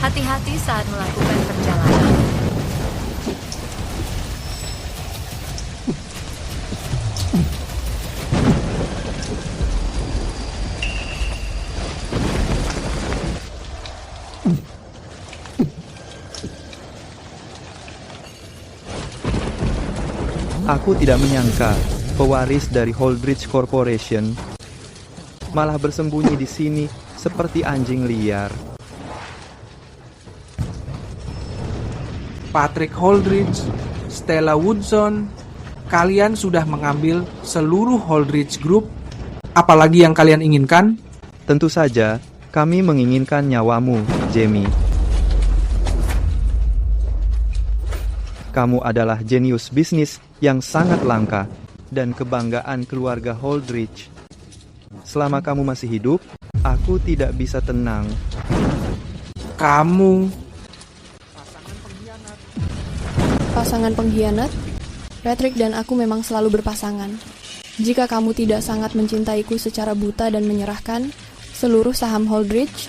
Hati-hati saat melakukan perjalanan. Aku tidak menyangka pewaris dari Holdridge Corporation malah bersembunyi di sini seperti anjing liar. Patrick Holdridge, Stella Woodson, kalian sudah mengambil seluruh Holdridge Group. Apalagi yang kalian inginkan? Tentu saja, kami menginginkan nyawamu, Jamie. Kamu adalah jenius bisnis yang sangat langka dan kebanggaan keluarga Holdridge. Selama kamu masih hidup, aku tidak bisa tenang. Kamu Pasangan pengkhianat? Patrick dan aku memang selalu berpasangan. Jika kamu tidak sangat mencintaiku secara buta dan menyerahkan seluruh saham Holdridge,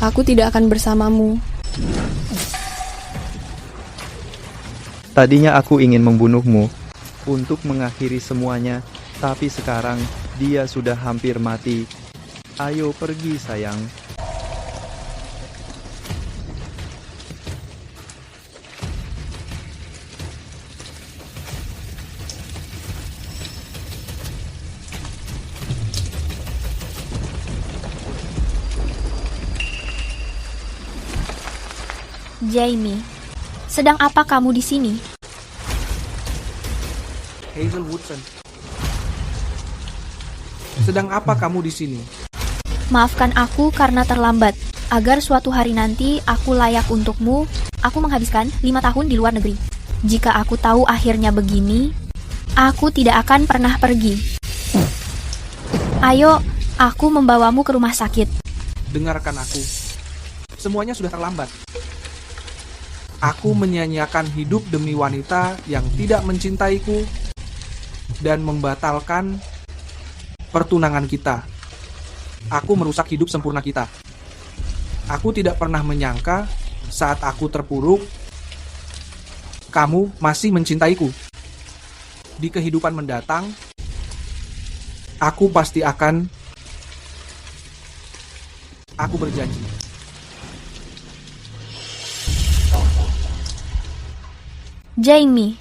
aku tidak akan bersamamu. Tadinya aku ingin membunuhmu untuk mengakhiri semuanya, tapi sekarang dia sudah hampir mati. Ayo pergi, sayang. Jamie, sedang apa kamu di sini? Hazel Woodson. Sedang apa kamu di sini? Maafkan aku karena terlambat. Agar suatu hari nanti aku layak untukmu, aku menghabiskan 5 tahun di luar negeri. Jika aku tahu akhirnya begini, aku tidak akan pernah pergi. Ayo, aku membawamu ke rumah sakit. Dengarkan aku. Semuanya sudah terlambat. Aku menyanyiakan hidup demi wanita yang tidak mencintaiku dan membatalkan pertunangan kita. Aku merusak hidup sempurna kita. Aku tidak pernah menyangka saat aku terpuruk, kamu masih mencintaiku. Di kehidupan mendatang, aku pasti akan... Aku berjanji. Jamie,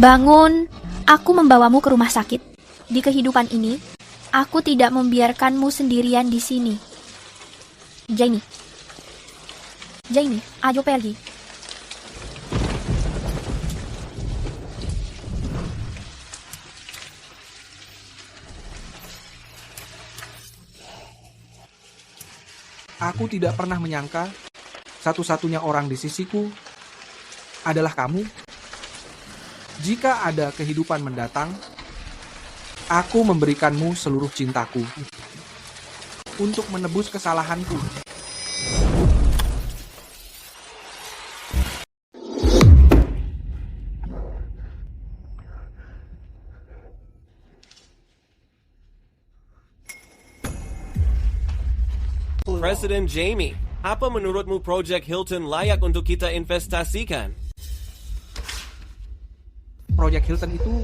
bangun, aku membawamu ke rumah sakit. Di kehidupan ini, aku tidak membiarkanmu sendirian di sini. Jamie, ayo pergi. Aku tidak pernah menyangka satu-satunya orang di sisiku adalah kamu. Jika ada kehidupan mendatang, aku memberikanmu seluruh cintaku untuk menebus kesalahanku. Presiden Jamie, apa menurutmu Project Hilton layak untuk kita investasikan? Proyek Hilton itu...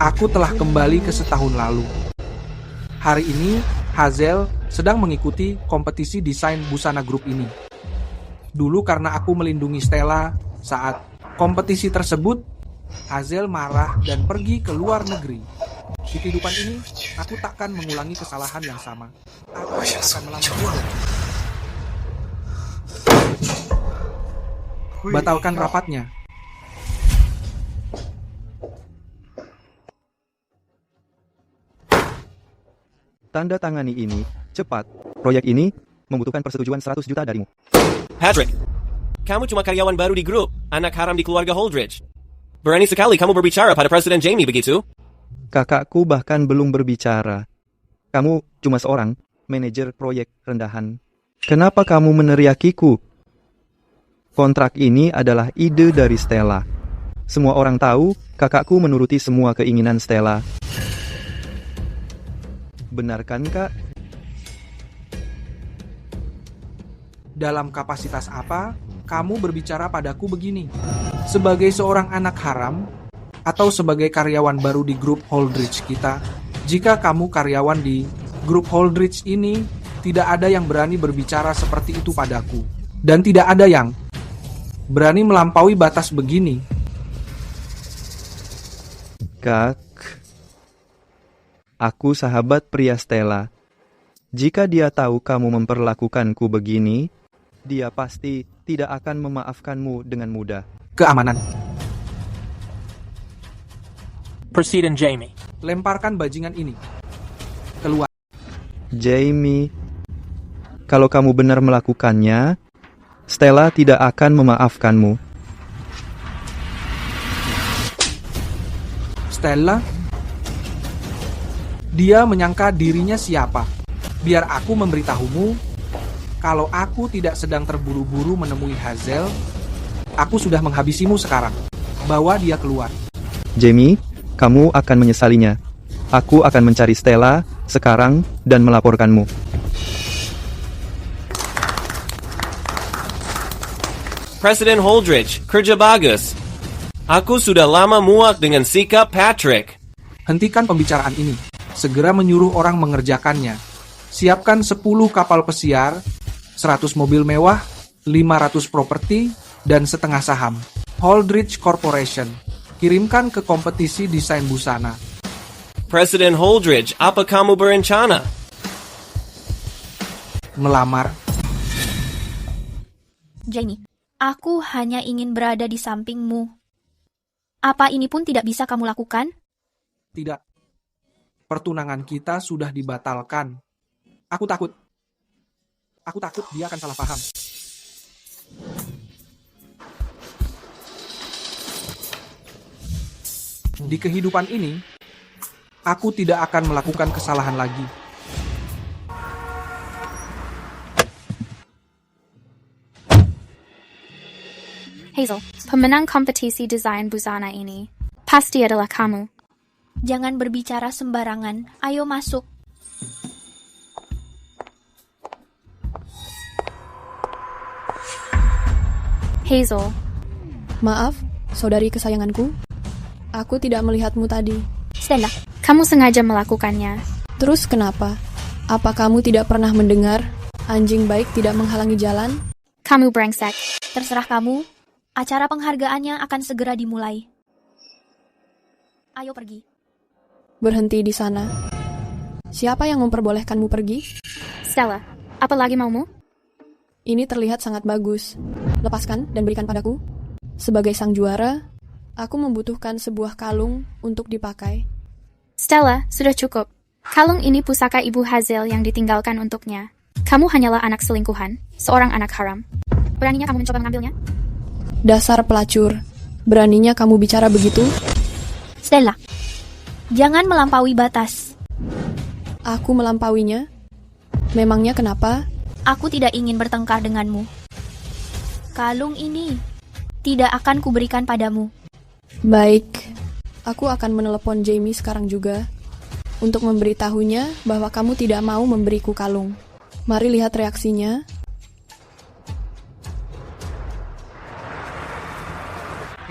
Aku telah kembali ke setahun lalu. Hari ini, Hazel sedang mengikuti kompetisi desain busana grup ini. Dulu karena aku melindungi Stella saat kompetisi tersebut, Hazel marah dan pergi ke luar negeri. Di kehidupan ini, aku takkan mengulangi kesalahan yang sama. Aku akan melamar dia. Batalkan rapatnya. Tanda tangani ini, cepat. Proyek ini membutuhkan persetujuan 100 juta darimu. Patrick, kamu cuma karyawan baru di grup, anak haram di keluarga Holdridge. Berani sekali kamu berbicara pada Presiden Jamie begitu? Kakakku bahkan belum berbicara. Kamu cuma seorang manajer proyek rendahan. Kenapa kamu meneriakiku? Kontrak ini adalah ide dari Stella. Semua orang tahu kakakku menuruti semua keinginan Stella. Benarkan, Kak? dalam kapasitas apa kamu berbicara padaku begini? Sebagai seorang anak haram, atau sebagai karyawan baru di grup Holdridge kita? Jika kamu karyawan di grup Holdridge ini, tidak ada yang berani berbicara seperti itu padaku. Dan tidak ada yang berani melampaui batas begini. Kak, aku sahabat pria Stella. Jika dia tahu kamu memperlakukanku begini, dia pasti tidak akan memaafkanmu dengan mudah. Keamanan. Proceed and Jamie. Lemparkan bajingan ini. Keluar. Jamie, kalau kamu benar melakukannya, Stella tidak akan memaafkanmu. Stella? Dia menyangka dirinya siapa? Biar aku memberitahumu, kalau aku tidak sedang terburu-buru menemui Hazel, aku sudah menghabisimu sekarang. Bawa dia keluar. Jamie, kamu akan menyesalinya. Aku akan mencari Stella sekarang dan melaporkanmu. Presiden Holdridge, kerja bagus. Aku sudah lama muak dengan sikap Patrick. Hentikan pembicaraan ini. Segera menyuruh orang mengerjakannya. Siapkan 10 kapal pesiar, 100 mobil mewah, 500 properti, dan setengah saham. Holdridge Corporation. Kirimkan ke kompetisi desain busana. Presiden Holdridge, apa kamu berencana? Melamar. Jamie, aku hanya ingin berada di sampingmu. Apa ini pun tidak bisa kamu lakukan? Tidak. Pertunangan kita sudah dibatalkan. Aku takut dia akan salah paham. Di kehidupan ini, aku tidak akan melakukan kesalahan lagi. Hazel, pemenang kompetisi desain busana ini pasti adalah kamu. Jangan berbicara sembarangan. Ayo masuk. Hazel, Maaf, saudari kesayanganku. Aku tidak melihatmu tadi. Stella, kamu sengaja melakukannya. Terus kenapa? Apa kamu tidak pernah mendengar anjing baik tidak menghalangi jalan? Kamu brengsek. terserah kamu. Acara penghargaannya akan segera dimulai. Ayo pergi. Berhenti di sana. Siapa yang memperbolehkanmu pergi? Stella, apa lagi maumu? Ini terlihat sangat bagus. Lepaskan dan berikan padaku. Sebagai sang juara, aku membutuhkan sebuah kalung untuk dipakai. Stella, sudah cukup. Kalung ini pusaka Ibu Hazel yang ditinggalkan untuknya. Kamu hanyalah anak selingkuhan, seorang anak haram. Beraninya kamu mencoba mengambilnya? Dasar pelacur. Beraninya kamu bicara begitu? Stella, jangan melampaui batas. Aku melampauinya? Memangnya kenapa? Aku tidak ingin bertengkar denganmu. Kalung ini tidak akan kuberikan padamu. Baik, aku akan menelepon Jamie sekarang juga untuk memberitahunya bahwa kamu tidak mau memberiku kalung. Mari lihat reaksinya.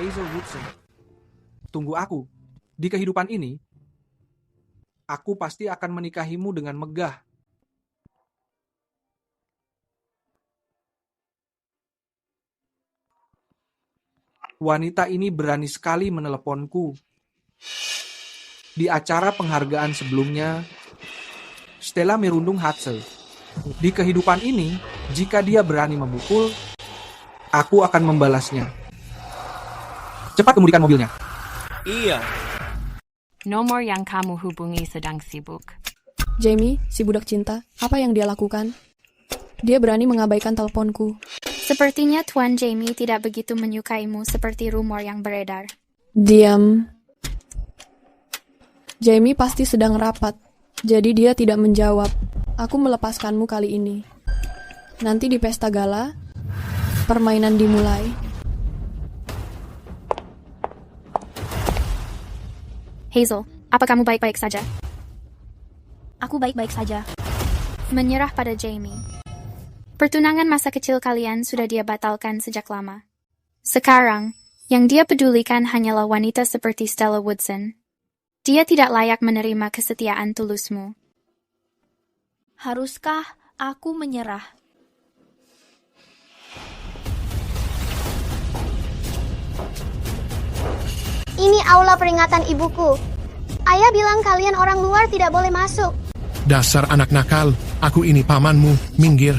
Hazel Woodson, tunggu aku. Di kehidupan ini, aku pasti akan menikahimu dengan megah. Wanita ini berani sekali meneleponku. Di acara penghargaan sebelumnya, Stella merundung Hazel. Di kehidupan ini, jika dia berani memukul, aku akan membalasnya. Cepat kemudikan mobilnya. Iya. Nomor yang kamu hubungi sedang sibuk. Jamie, si budak cinta, apa yang dia lakukan? Dia berani mengabaikan teleponku. Sepertinya Tuan Jamie tidak begitu menyukaimu seperti rumor yang beredar. Diam. Jamie pasti sedang rapat, jadi dia tidak menjawab. Aku melepaskanmu kali ini. Nanti di pesta gala, permainan dimulai. Hazel, apa kamu baik-baik saja? Aku baik-baik saja. Menyerah pada Jamie. Pertunangan masa kecil kalian sudah dia batalkan sejak lama. Sekarang, yang dia pedulikan hanyalah wanita seperti Stella Woodson. Dia tidak layak menerima kesetiaan tulusmu. Haruskah aku menyerah? Ini aula peringatan ibuku. Ayah bilang kalian orang luar tidak boleh masuk. Dasar anak nakal, aku ini pamanmu, minggir.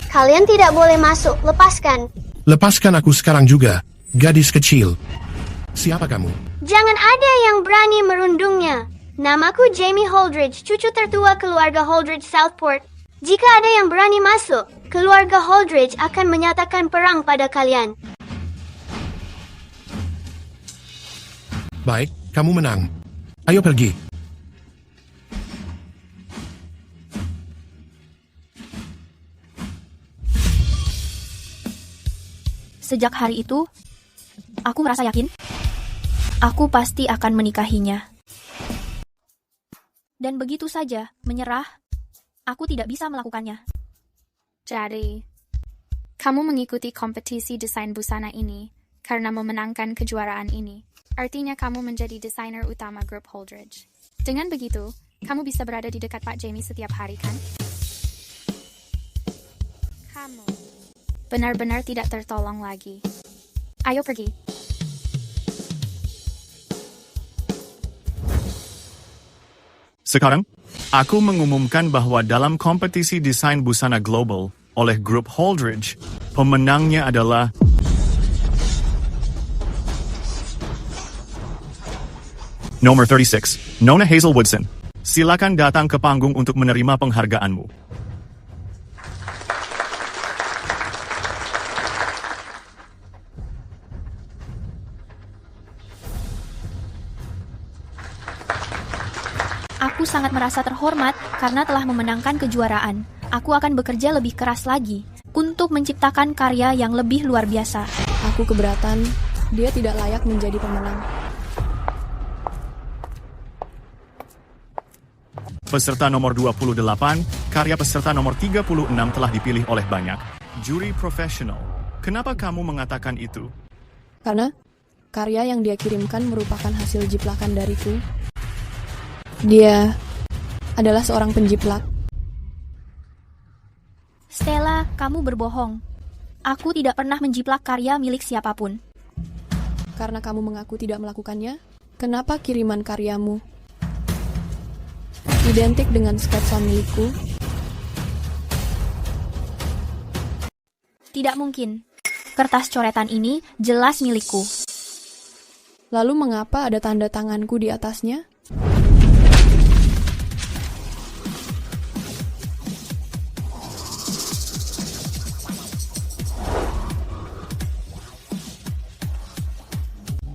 Kalian tidak boleh masuk, lepaskan. Lepaskan aku sekarang juga, gadis kecil. Siapa kamu? Jangan ada yang berani merundungnya. Namaku Jamie Holdridge, cucu tertua keluarga Holdridge Southport. Jika ada yang berani masuk, keluarga Holdridge akan menyatakan perang pada kalian. Baik, kamu menang. Ayo pergi. Sejak hari itu, aku merasa yakin aku pasti akan menikahinya. Dan begitu saja, menyerah, aku tidak bisa melakukannya. Jadi, kamu mengikuti kompetisi desain busana ini karena memenangkan kejuaraan ini. Artinya kamu menjadi desainer utama grup Holdridge. Dengan begitu, kamu bisa berada di dekat Pak Jamie setiap hari, kan? Kamu benar-benar tidak tertolong lagi. Ayo pergi. Sekarang, aku mengumumkan bahwa dalam kompetisi desain busana global oleh grup Holdridge, pemenangnya adalah nomor 36, Nona Hazel Woodson. Silakan datang ke panggung untuk menerima penghargaanmu. Aku sangat merasa terhormat karena telah memenangkan kejuaraan. Aku akan bekerja lebih keras lagi untuk menciptakan karya yang lebih luar biasa. Aku keberatan, dia tidak layak menjadi pemenang. Peserta nomor 28, karya peserta nomor 36 telah dipilih oleh banyak juri profesional. Kenapa kamu mengatakan itu? Karena karya yang dia kirimkan merupakan hasil jiplakan dariku. Dia adalah seorang penjiplak. Stella, kamu berbohong. Aku tidak pernah menjiplak karya milik siapapun. Karena kamu mengaku tidak melakukannya, kenapa kiriman karyamu identik dengan sketsa milikku? Tidak mungkin. Kertas coretan ini jelas milikku. Lalu mengapa ada tanda tanganku di atasnya?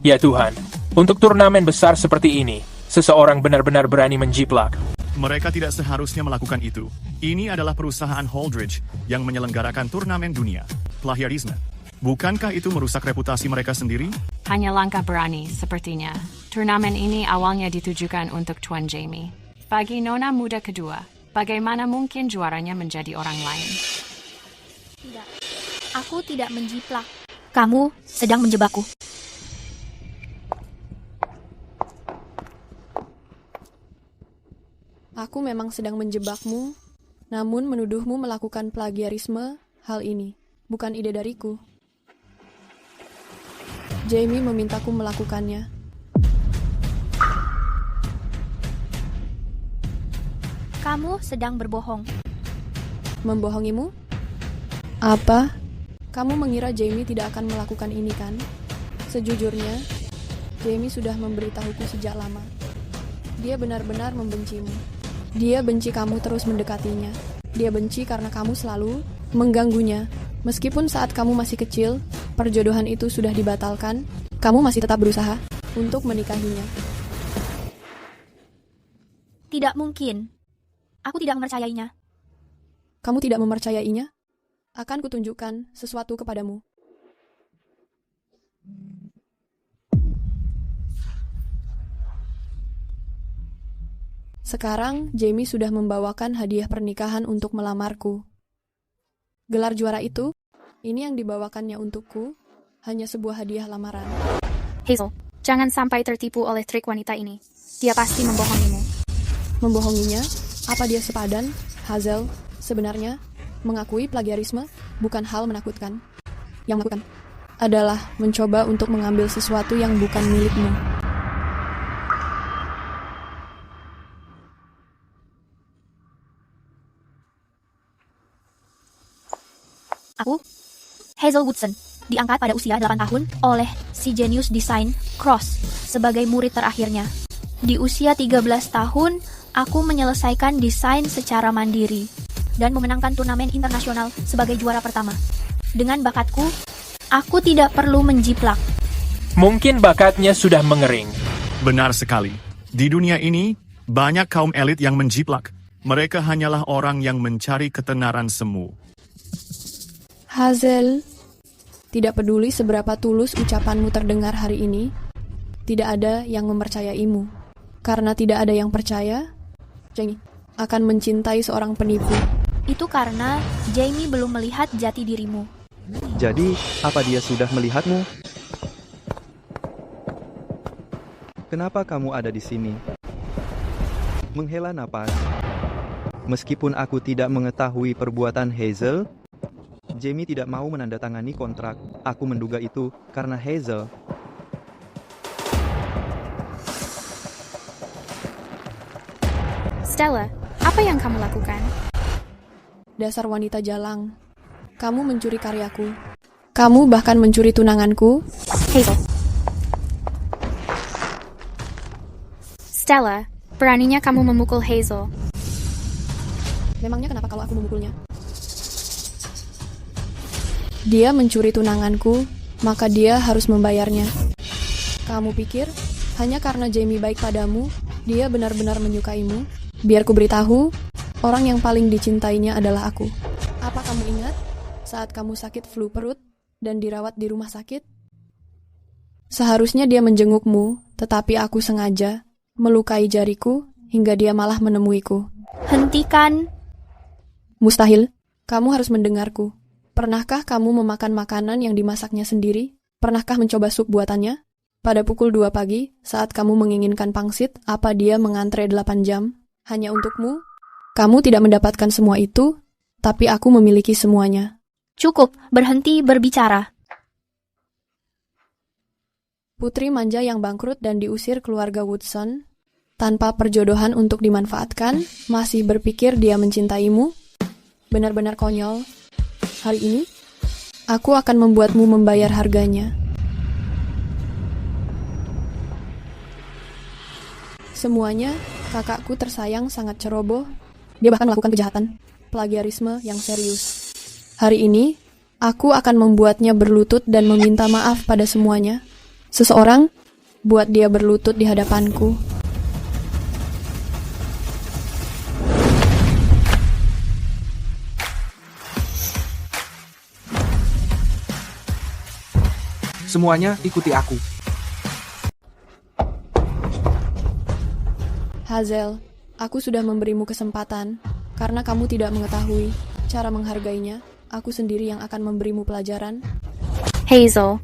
Ya Tuhan, untuk turnamen besar seperti ini, seseorang benar-benar berani menjiplak. Mereka tidak seharusnya melakukan itu. Ini adalah perusahaan Holdridge yang menyelenggarakan turnamen dunia. Plagiarisme. Bukankah itu merusak reputasi mereka sendiri? Hanya langkah berani, sepertinya. Turnamen ini awalnya ditujukan untuk Tuan Jamie. Bagi nona muda kedua, bagaimana mungkin juaranya menjadi orang lain? Tidak, aku tidak menjiplak. Kamu sedang menjebakku. Aku memang sedang menjebakmu, namun menuduhmu melakukan plagiarisme, hal ini bukan ide dariku. Jamie memintaku melakukannya. Kamu sedang berbohong. Membohongimu? Apa? Kamu mengira Jamie tidak akan melakukan ini, kan? Sejujurnya, Jamie sudah memberitahuku sejak lama. Dia benar-benar membencimu. Dia benci kamu terus mendekatinya. Dia benci karena kamu selalu mengganggunya. Meskipun saat kamu masih kecil, perjodohan itu sudah dibatalkan, kamu masih tetap berusaha untuk menikahinya. Tidak mungkin. Aku tidak mempercayainya. Kamu tidak mempercayainya? Akan kutunjukkan sesuatu kepadamu. Sekarang, Jamie sudah membawakan hadiah pernikahan untuk melamarku. Gelar juara itu, ini yang dibawakannya untukku, hanya sebuah hadiah lamaran. Hazel, jangan sampai tertipu oleh trik wanita ini. Dia pasti membohongimu. Membohonginya? Apa dia sepadan? Hazel, sebenarnya, mengakui plagiarisme bukan hal menakutkan. Yang menakutkan adalah mencoba untuk mengambil sesuatu yang bukan milikmu. Aku, Hazel Woodson, diangkat pada usia 8 tahun oleh si jenius desain Cross sebagai murid terakhirnya. Di usia 13 tahun, aku menyelesaikan desain secara mandiri dan memenangkan turnamen internasional sebagai juara pertama. Dengan bakatku, aku tidak perlu menjiplak. Mungkin bakatnya sudah mengering. Benar sekali. Di dunia ini, banyak kaum elit yang menjiplak. Mereka hanyalah orang yang mencari ketenaran semu. Hazel, tidak peduli seberapa tulus ucapanmu terdengar hari ini, tidak ada yang mempercayaimu. Karena tidak ada yang percaya, Jamie akan mencintai seorang penipu. Itu karena Jamie belum melihat jati dirimu. Jadi, apa dia sudah melihatmu? Kenapa kamu ada di sini? Menghela napas. Meskipun aku tidak mengetahui perbuatan Hazel, Jamie tidak mau menandatangani kontrak. Aku menduga itu karena Hazel. Stella, apa yang kamu lakukan? Dasar wanita jalang. Kamu mencuri karyaku. Kamu bahkan mencuri tunanganku. Hazel. Stella, beraninya kamu memukul Hazel. Memangnya kenapa kalau aku memukulnya? Dia mencuri tunanganku, maka dia harus membayarnya. Kamu pikir, hanya karena Jamie baik padamu, dia benar-benar menyukaimu? Biar ku beritahu, orang yang paling dicintainya adalah aku. Apa kamu ingat saat kamu sakit flu perut dan dirawat di rumah sakit? Seharusnya dia menjengukmu, tetapi aku sengaja melukai jariku hingga dia malah menemuiku. Hentikan. Mustahil, kamu harus mendengarku. Pernahkah kamu memakan makanan yang dimasaknya sendiri? Pernahkah mencoba sup buatannya? Pada pukul 2 pagi, saat kamu menginginkan pangsit, apa dia mengantre 8 jam? Hanya untukmu? Kamu tidak mendapatkan semua itu, tapi aku memiliki semuanya. Cukup, berhenti berbicara. Putri manja yang bangkrut dan diusir keluarga Woodson, tanpa perjodohan untuk dimanfaatkan, masih berpikir dia mencintaimu? Benar-benar konyol. Hari ini, aku akan membuatmu membayar harganya. Semuanya, kakakku tersayang sangat ceroboh. Dia bahkan melakukan kejahatan, plagiarisme yang serius. Hari ini, aku akan membuatnya berlutut dan meminta maaf pada semuanya. Seseorang, buat dia berlutut di hadapanku. Semuanya ikuti aku. Hazel, aku sudah memberimu kesempatan. Karena kamu tidak mengetahui cara menghargainya, aku sendiri yang akan memberimu pelajaran. Hazel.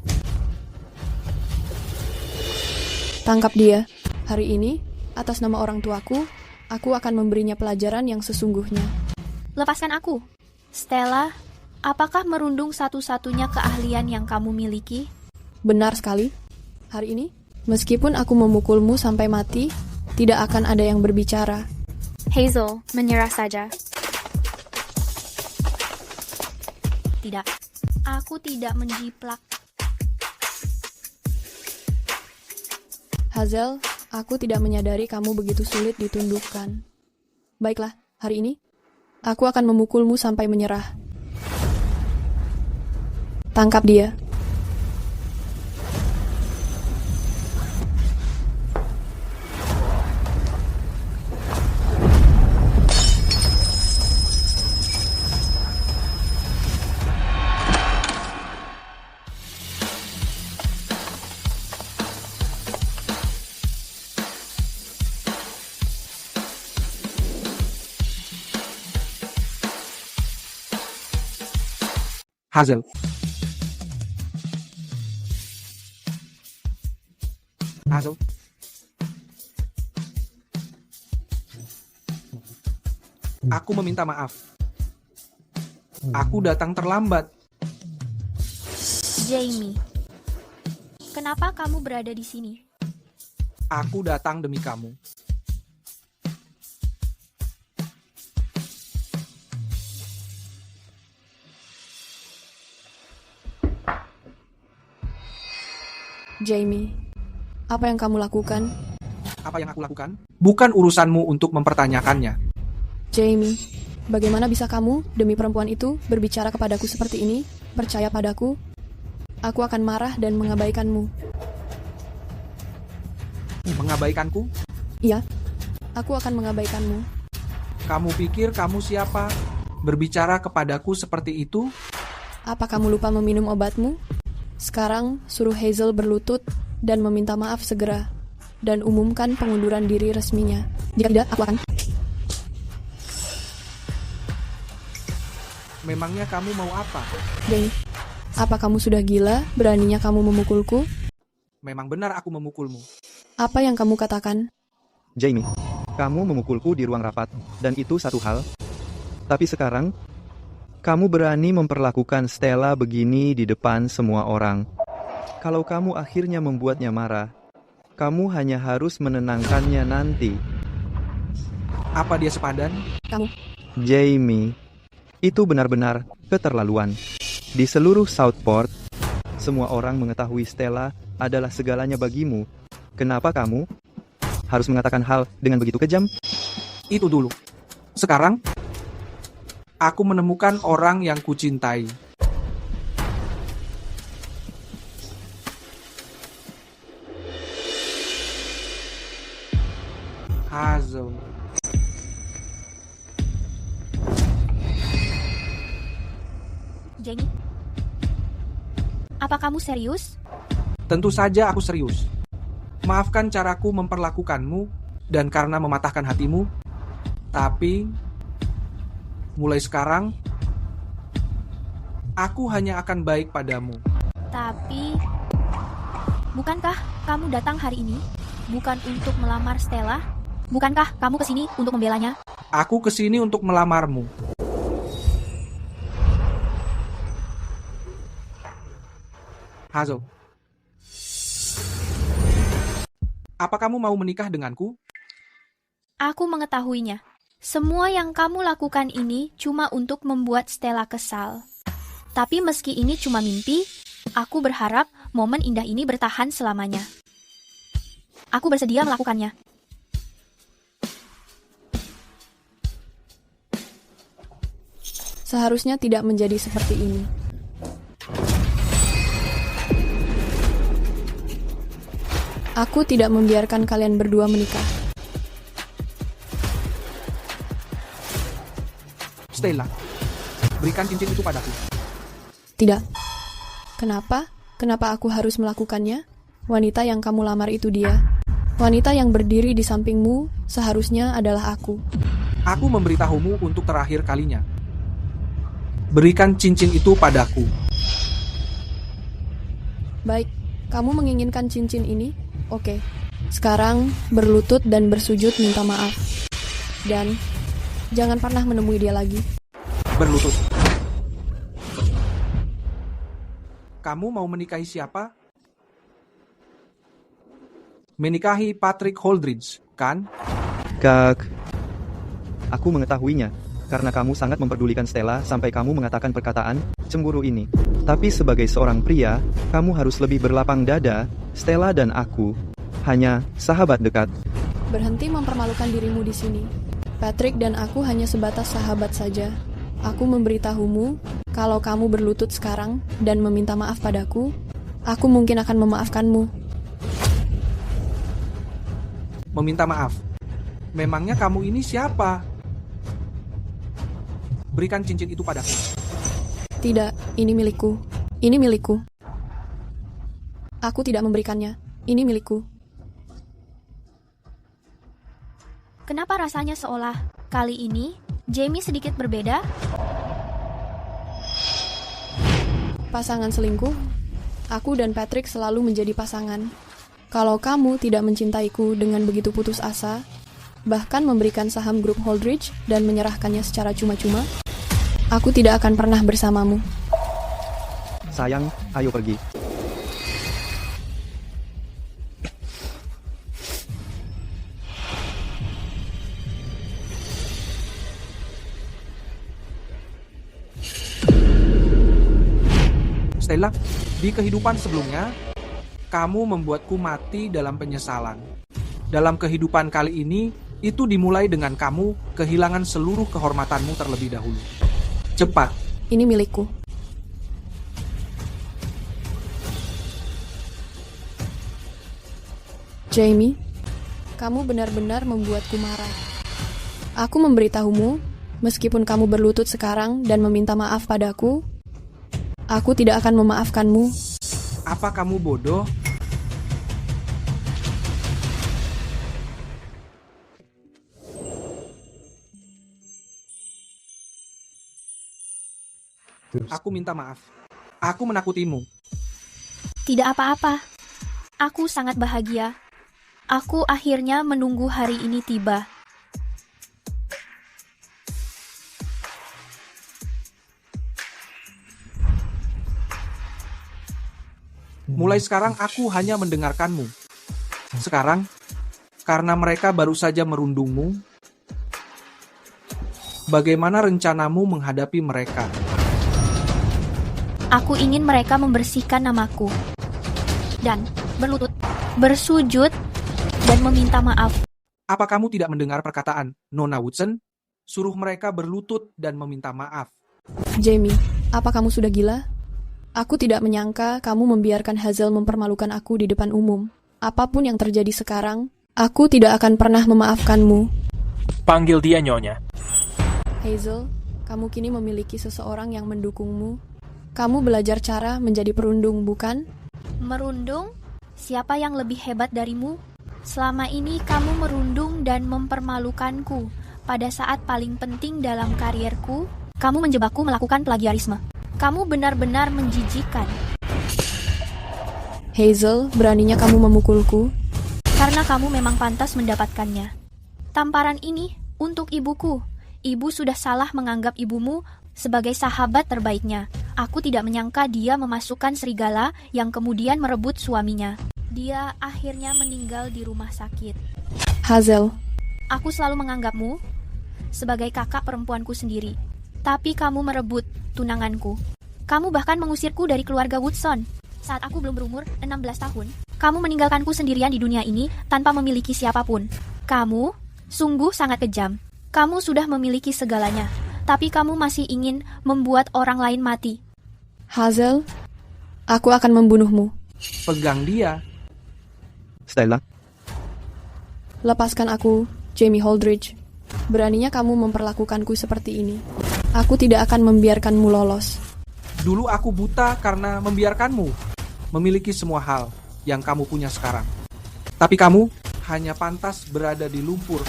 Tangkap dia. Hari ini, atas nama orang tuaku, aku akan memberinya pelajaran yang sesungguhnya. Lepaskan aku. Stella, apakah merundung satu-satunya keahlian yang kamu miliki? Benar sekali. Hari ini, meskipun aku memukulmu sampai mati, tidak akan ada yang berbicara. Hazel, menyerah saja. Tidak, aku tidak menjiplak. Hazel, aku tidak menyadari kamu begitu sulit ditundukkan. Baiklah, hari ini, aku akan memukulmu sampai menyerah. Tangkap dia. Hazel. Hazel. Aku meminta maaf. Aku datang terlambat. Jamie, kenapa kamu berada di sini? Aku datang demi kamu. Jamie, apa yang kamu lakukan? Apa yang aku lakukan? Bukan urusanmu untuk mempertanyakannya. Jamie, bagaimana bisa kamu, demi perempuan itu, berbicara kepadaku seperti ini? Percaya padaku, aku akan marah dan mengabaikanmu. Mengabaikanku? Iya, aku akan mengabaikanmu. Kamu pikir kamu siapa? Berbicara kepadaku seperti itu? Apa kamu lupa meminum obatmu? Sekarang, suruh Hazel berlutut dan meminta maaf segera. Dan umumkan pengunduran diri resminya. Jika tidak, aku akan... Memangnya kamu mau apa? Jamie, apa kamu sudah gila? Beraninya kamu memukulku? Memang benar aku memukulmu. Apa yang kamu katakan? Jamie, kamu memukulku di ruang rapat, dan itu satu hal. Tapi sekarang, kamu berani memperlakukan Stella begini di depan semua orang. Kalau kamu akhirnya membuatnya marah, kamu hanya harus menenangkannya nanti. Apa dia sepadan? Kamu. Jamie, itu benar-benar keterlaluan. Di seluruh Southport, semua orang mengetahui Stella adalah segalanya bagimu. Kenapa kamu harus mengatakan hal dengan begitu kejam? Itu dulu. Sekarang, aku menemukan orang yang kucintai. Hazel. Jamie, apa kamu serius? Tentu saja aku serius. Maafkan caraku memperlakukanmu dan karena mematahkan hatimu. Tapi, mulai sekarang, aku hanya akan baik padamu. Tapi, bukankah kamu datang hari ini bukan untuk melamar Stella? Bukankah kamu kesini untuk membelanya? Aku kesini untuk melamarmu. Hazel. Apa kamu mau menikah denganku? Aku mengetahuinya. Semua yang kamu lakukan ini cuma untuk membuat Stella kesal. Tapi meski ini cuma mimpi, aku berharap momen indah ini bertahan selamanya. Aku bersedia melakukannya. Seharusnya tidak menjadi seperti ini. Aku tidak membiarkan kalian berdua menikah. Stella, berikan cincin itu padaku. Tidak. Kenapa? Kenapa aku harus melakukannya? Wanita yang kamu lamar itu dia. Wanita yang berdiri di sampingmu seharusnya adalah aku. Aku memberitahumu untuk terakhir kalinya. Berikan cincin itu padaku. Baik, kamu menginginkan cincin ini? Oke. Sekarang berlutut dan bersujud minta maaf. Dan jangan pernah menemui dia lagi. Berlutut. Kamu mau menikahi siapa? Menikahi Patrick Holdridge, kan? Kak, aku mengetahuinya. Karena kamu sangat memperdulikan Stella sampai kamu mengatakan perkataan cemburu ini. Tapi sebagai seorang pria, kamu harus lebih berlapang dada. Stella dan aku hanya sahabat dekat. Berhenti mempermalukan dirimu di sini. Patrick dan aku hanya sebatas sahabat saja. Aku memberitahumu, kalau kamu berlutut sekarang dan meminta maaf padaku, aku mungkin akan memaafkanmu. Meminta maaf? Memangnya kamu ini siapa? Berikan cincin itu padaku. Tidak, ini milikku. Ini milikku. Aku tidak memberikannya. Ini milikku. Kenapa rasanya seolah kali ini Jamie sedikit berbeda? Pasangan selingkuh? Aku dan Patrick selalu menjadi pasangan. Kalau kamu tidak mencintaiku dengan begitu putus asa, bahkan memberikan saham grup Holdridge dan menyerahkannya secara cuma-cuma, aku tidak akan pernah bersamamu. Sayang, ayo pergi. Stella, di kehidupan sebelumnya, kamu membuatku mati dalam penyesalan. Dalam kehidupan kali ini, itu dimulai dengan kamu kehilangan seluruh kehormatanmu terlebih dahulu. Cepat. Ini milikku. Jamie, kamu benar-benar membuatku marah. Aku memberitahumu, meskipun kamu berlutut sekarang dan meminta maaf padaku, aku tidak akan memaafkanmu. Apa kamu bodoh? Aku minta maaf. Aku menakutimu. Tidak apa-apa. Aku sangat bahagia. Aku akhirnya menunggu hari ini tiba. Mulai sekarang aku hanya mendengarkanmu. Sekarang, karena mereka baru saja merundungmu, bagaimana rencanamu menghadapi mereka? Aku ingin mereka membersihkan namaku. Dan berlutut, bersujud, dan meminta maaf. Apa kamu tidak mendengar perkataan Nona Woodson? Suruh mereka berlutut dan meminta maaf. Jamie, apa kamu sudah gila? Aku tidak menyangka kamu membiarkan Hazel mempermalukan aku di depan umum. Apapun yang terjadi sekarang, aku tidak akan pernah memaafkanmu. Panggil dia Nyonya. Hazel, kamu kini memiliki seseorang yang mendukungmu. Kamu belajar cara menjadi perundung, bukan? Merundung? Siapa yang lebih hebat darimu? Selama ini kamu merundung dan mempermalukanku. Pada saat paling penting dalam karierku, kamu menjebakku melakukan plagiarisme. Kamu benar-benar menjijikkan. Hazel, beraninya kamu memukulku? Karena kamu memang pantas mendapatkannya. Tamparan ini untuk ibuku. Ibu sudah salah menganggap ibumu sebagai sahabat terbaiknya. Aku tidak menyangka dia memasukkan serigala yang kemudian merebut suaminya. Dia akhirnya meninggal di rumah sakit. Hazel, aku selalu menganggapmu sebagai kakak perempuanku sendiri. Tapi kamu merebut tunanganku. Kamu bahkan mengusirku dari keluarga Woodson. Saat aku belum berumur 16 tahun, kamu meninggalkanku sendirian di dunia ini tanpa memiliki siapapun. Kamu sungguh sangat kejam. Kamu sudah memiliki segalanya, tapi kamu masih ingin membuat orang lain mati. Hazel, aku akan membunuhmu. Pegang dia. Stella. Lepaskan aku, Jamie Holdridge. Beraninya kamu memperlakukanku seperti ini. Aku tidak akan membiarkanmu lolos. Dulu aku buta karena membiarkanmu memiliki semua hal yang kamu punya sekarang. Tapi kamu hanya pantas berada di lumpur.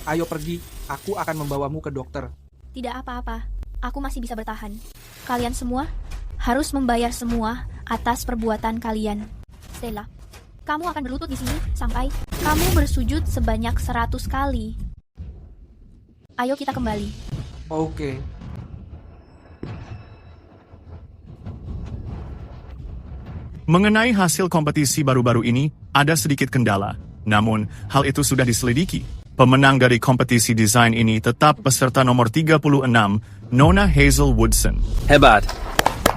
Ayo pergi, aku akan membawamu ke dokter. Tidak apa-apa, aku masih bisa bertahan. Kalian semua harus membayar semua atas perbuatan kalian. Stella, kamu akan berlutut di sini sampai kamu bersujud sebanyak 100 kali. Ayo kita kembali. Oke. Mengenai hasil kompetisi baru-baru ini, ada sedikit kendala. Namun, hal itu sudah diselidiki. Pemenang dari kompetisi desain ini tetap peserta nomor 36, Nona Hazel Woodson. Hebat.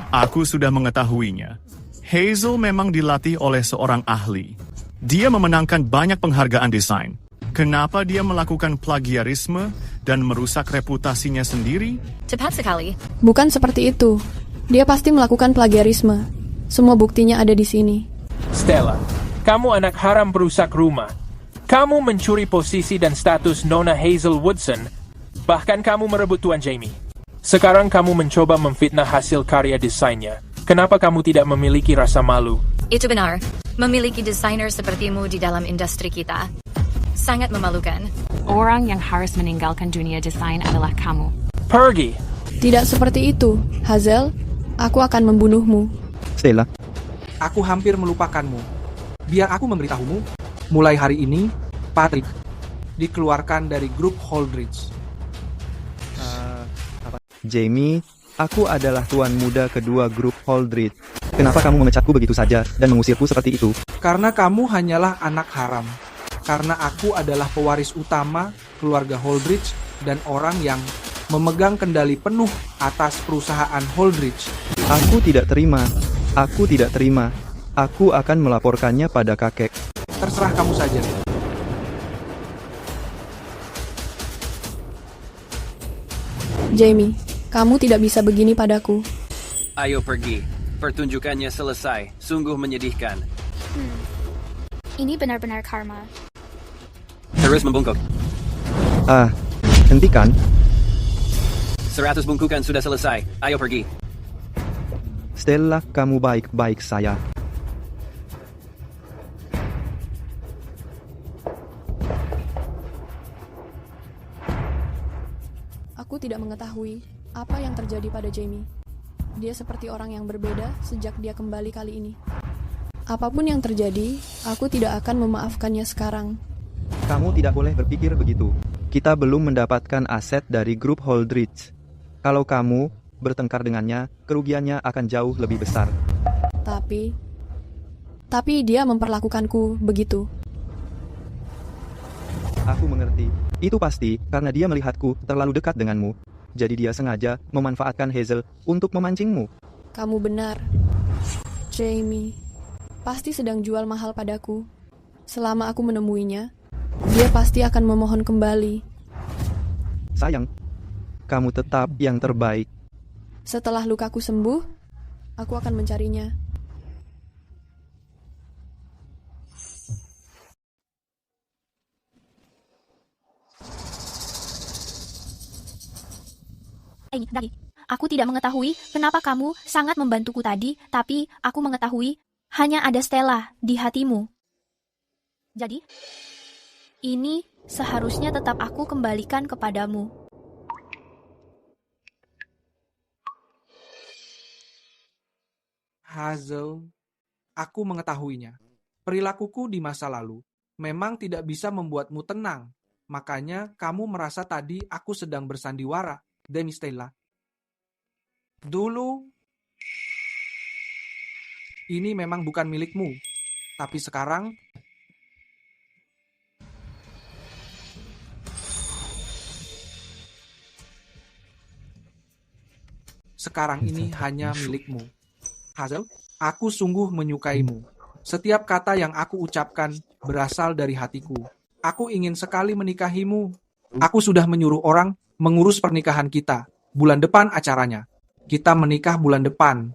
Aku sudah mengetahuinya. Hazel memang dilatih oleh seorang ahli. Dia memenangkan banyak penghargaan desain. Kenapa dia melakukan plagiarisme dan merusak reputasinya sendiri? Tepat sekali. Bukan seperti itu. Dia pasti melakukan plagiarisme. Semua buktinya ada di sini. Stella, kamu anak haram perusak rumah. Kamu mencuri posisi dan status Nona Hazel Woodson. Bahkan kamu merebut Tuan Jamie. Sekarang kamu mencoba memfitnah hasil karya desainnya. Kenapa kamu tidak memiliki rasa malu? Itu benar. Memiliki desainer sepertimu di dalam industri kita sangat memalukan. Orang yang harus meninggalkan dunia desain adalah kamu. Pergi. Tidak seperti itu, Hazel. Aku akan membunuhmu. Stella, Aku hampir melupakanmu. Biar aku memberitahumu, mulai hari ini, Patrick dikeluarkan dari grup Holdridge. Jamie, aku adalah tuan muda kedua grup Holdridge. Kenapa kamu memecatku begitu saja dan mengusirku seperti itu? Karena kamu hanyalah anak haram. Karena aku adalah pewaris utama keluarga Holdridge dan orang yang memegang kendali penuh atas perusahaan Holdridge. Aku tidak terima. Aku tidak terima. Aku akan melaporkannya pada kakek. Terserah kamu saja. Jamie, kamu tidak bisa begini padaku. Ayo pergi. Pertunjukannya selesai. Sungguh menyedihkan. Ini benar-benar karma. Terus membungkuk. Hentikan. 100 bungkukan sudah selesai. Ayo pergi. Stella, kamu baik-baik saya. Aku tidak mengetahui apa yang terjadi pada Jamie. Dia seperti orang yang berbeda sejak dia kembali kali ini. Apapun yang terjadi, aku tidak akan memaafkannya sekarang. Kamu tidak boleh berpikir begitu. Kita belum mendapatkan aset dari grup Holdridge. Kalau kamu bertengkar dengannya, kerugiannya akan jauh lebih besar. Tapi dia memperlakukanku begitu. Aku mengerti. Itu pasti karena dia melihatku terlalu dekat denganmu. Jadi dia sengaja memanfaatkan Hazel untuk memancingmu. Kamu benar. Jamie pasti sedang jual mahal padaku. Selama aku menemuinya, dia pasti akan memohon kembali. Sayang, kamu tetap yang terbaik. Setelah lukaku sembuh, aku akan mencarinya. Dagi, aku tidak mengetahui kenapa kamu sangat membantuku tadi, tapi aku mengetahui hanya ada Stella di hatimu. Jadi, ini seharusnya tetap aku kembalikan kepadamu. Hazel, aku mengetahuinya. Perilakuku di masa lalu memang tidak bisa membuatmu tenang. Makanya kamu merasa tadi aku sedang bersandiwara, demi Stella. Dulu, ini memang bukan milikmu. Tapi sekarang, ini hanya milikmu. Hazel, aku sungguh menyukaimu. Setiap kata yang aku ucapkan berasal dari hatiku. Aku ingin sekali menikahimu. Aku sudah menyuruh orang mengurus pernikahan kita. Bulan depan acaranya. Kita menikah bulan depan.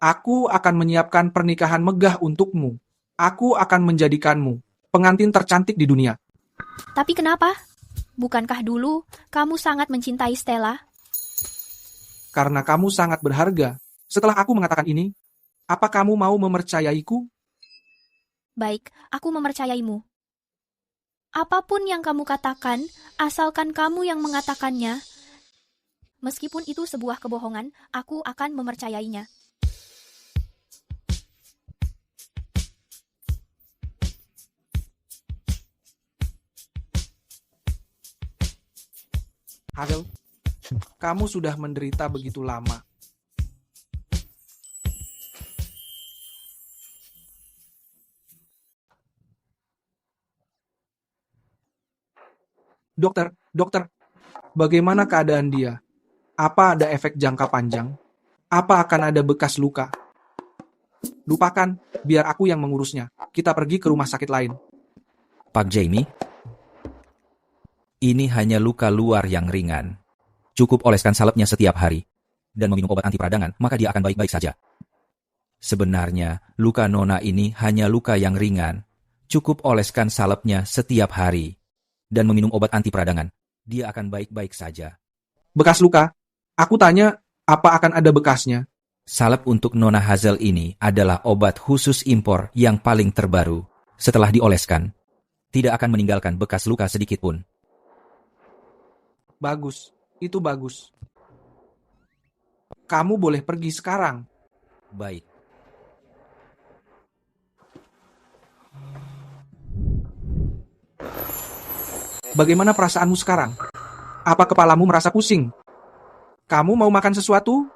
Aku akan menyiapkan pernikahan megah untukmu. Aku akan menjadikanmu pengantin tercantik di dunia. Tapi kenapa? Bukankah dulu kamu sangat mencintai Stella? Karena kamu sangat berharga. Setelah aku mengatakan ini, apa kamu mau mempercayaiku? Baik, aku mempercayaimu. Apapun yang kamu katakan, asalkan kamu yang mengatakannya, meskipun itu sebuah kebohongan, aku akan mempercayainya. Hazel, kamu sudah menderita begitu lama. Dokter, bagaimana keadaan dia? Apa ada efek jangka panjang? Apa akan ada bekas luka? Lupakan, biar aku yang mengurusnya. Kita pergi ke rumah sakit lain. Pak Jamie, ini hanya luka luar yang ringan. Cukup oleskan salepnya setiap hari dan meminum obat anti peradangan, maka dia akan baik-baik saja. Sebenarnya, luka Nona ini hanya luka yang ringan. Cukup oleskan salepnya setiap hari dan meminum obat anti peradangan. Dia akan baik-baik saja. Bekas luka? Aku tanya, apa akan ada bekasnya? Salep untuk Nona Hazel ini adalah obat khusus impor yang paling terbaru. Setelah dioleskan, tidak akan meninggalkan bekas luka sedikit pun. Bagus, itu bagus. Kamu boleh pergi sekarang. Baik. Bagaimana perasaanmu sekarang? Apa kepalamu merasa pusing? Kamu mau makan sesuatu?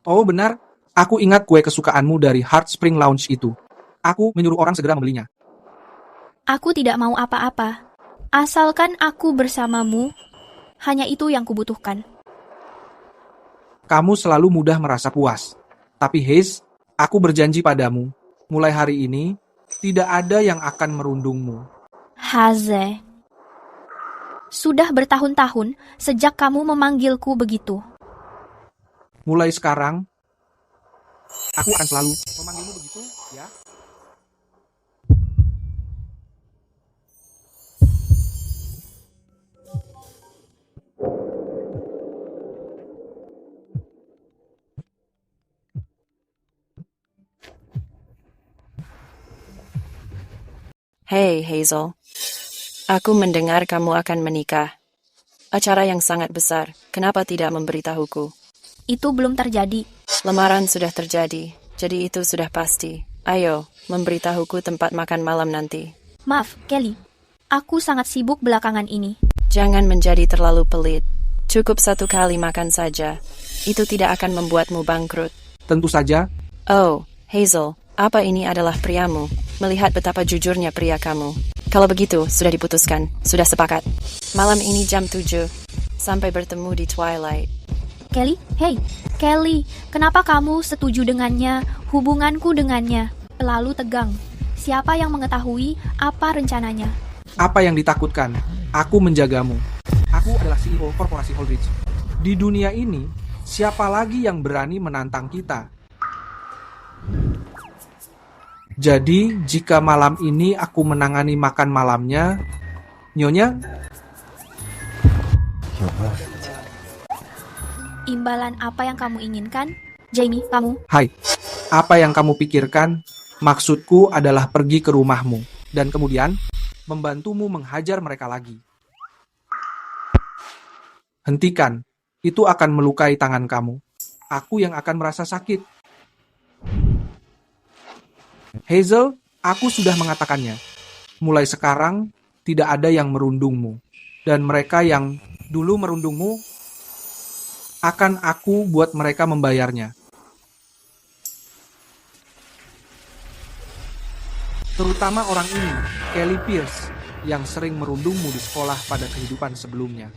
Oh benar, aku ingat kue kesukaanmu dari Hard Spring Lounge itu. Aku menyuruh orang segera membelinya. Aku tidak mau apa-apa. Asalkan aku bersamamu, hanya itu yang kubutuhkan. Kamu selalu mudah merasa puas. Tapi Hayes, aku berjanji padamu, mulai hari ini, tidak ada yang akan merundungmu. Haze. Sudah bertahun-tahun sejak kamu memanggilku begitu. Mulai sekarang, aku akan selalu memanggilmu begitu, ya? Hey, Hazel. Aku mendengar kamu akan menikah. Acara yang sangat besar. Kenapa tidak memberitahuku? Itu belum terjadi. Lamaran sudah terjadi, jadi itu sudah pasti. Ayo, memberitahuku tempat makan malam nanti. Maaf, Kelly. Aku sangat sibuk belakangan ini. Jangan menjadi terlalu pelit. Cukup satu kali makan saja. Itu tidak akan membuatmu bangkrut. Tentu saja. Oh, Hazel, apa ini adalah priamu? Melihat betapa jujurnya pria kamu. Kalau begitu, sudah diputuskan. Sudah sepakat. Malam ini jam 7. Sampai bertemu di Twilight. Kelly, hey, Kelly, kenapa kamu setuju dengannya? Hubunganku dengannya lalu tegang. Siapa yang mengetahui apa rencananya? Apa yang ditakutkan? Aku menjagamu. Aku adalah CEO korporasi Holdridge. Di dunia ini, siapa lagi yang berani menantang kita? Jadi, jika malam ini aku menangani makan malamnya, Nyonya? Imbalan apa yang kamu inginkan? Jamie, kamu? Hai, apa yang kamu pikirkan? Maksudku adalah pergi ke rumahmu, dan kemudian membantumu menghajar mereka lagi. Hentikan, itu akan melukai tangan kamu. Aku yang akan merasa sakit. Hazel, aku sudah mengatakannya. Mulai sekarang, tidak ada yang merundungmu. Dan mereka yang dulu merundungmu, akan aku buat mereka membayarnya. Terutama orang ini, Kelly Pierce, yang sering merundungmu di sekolah pada kehidupan sebelumnya.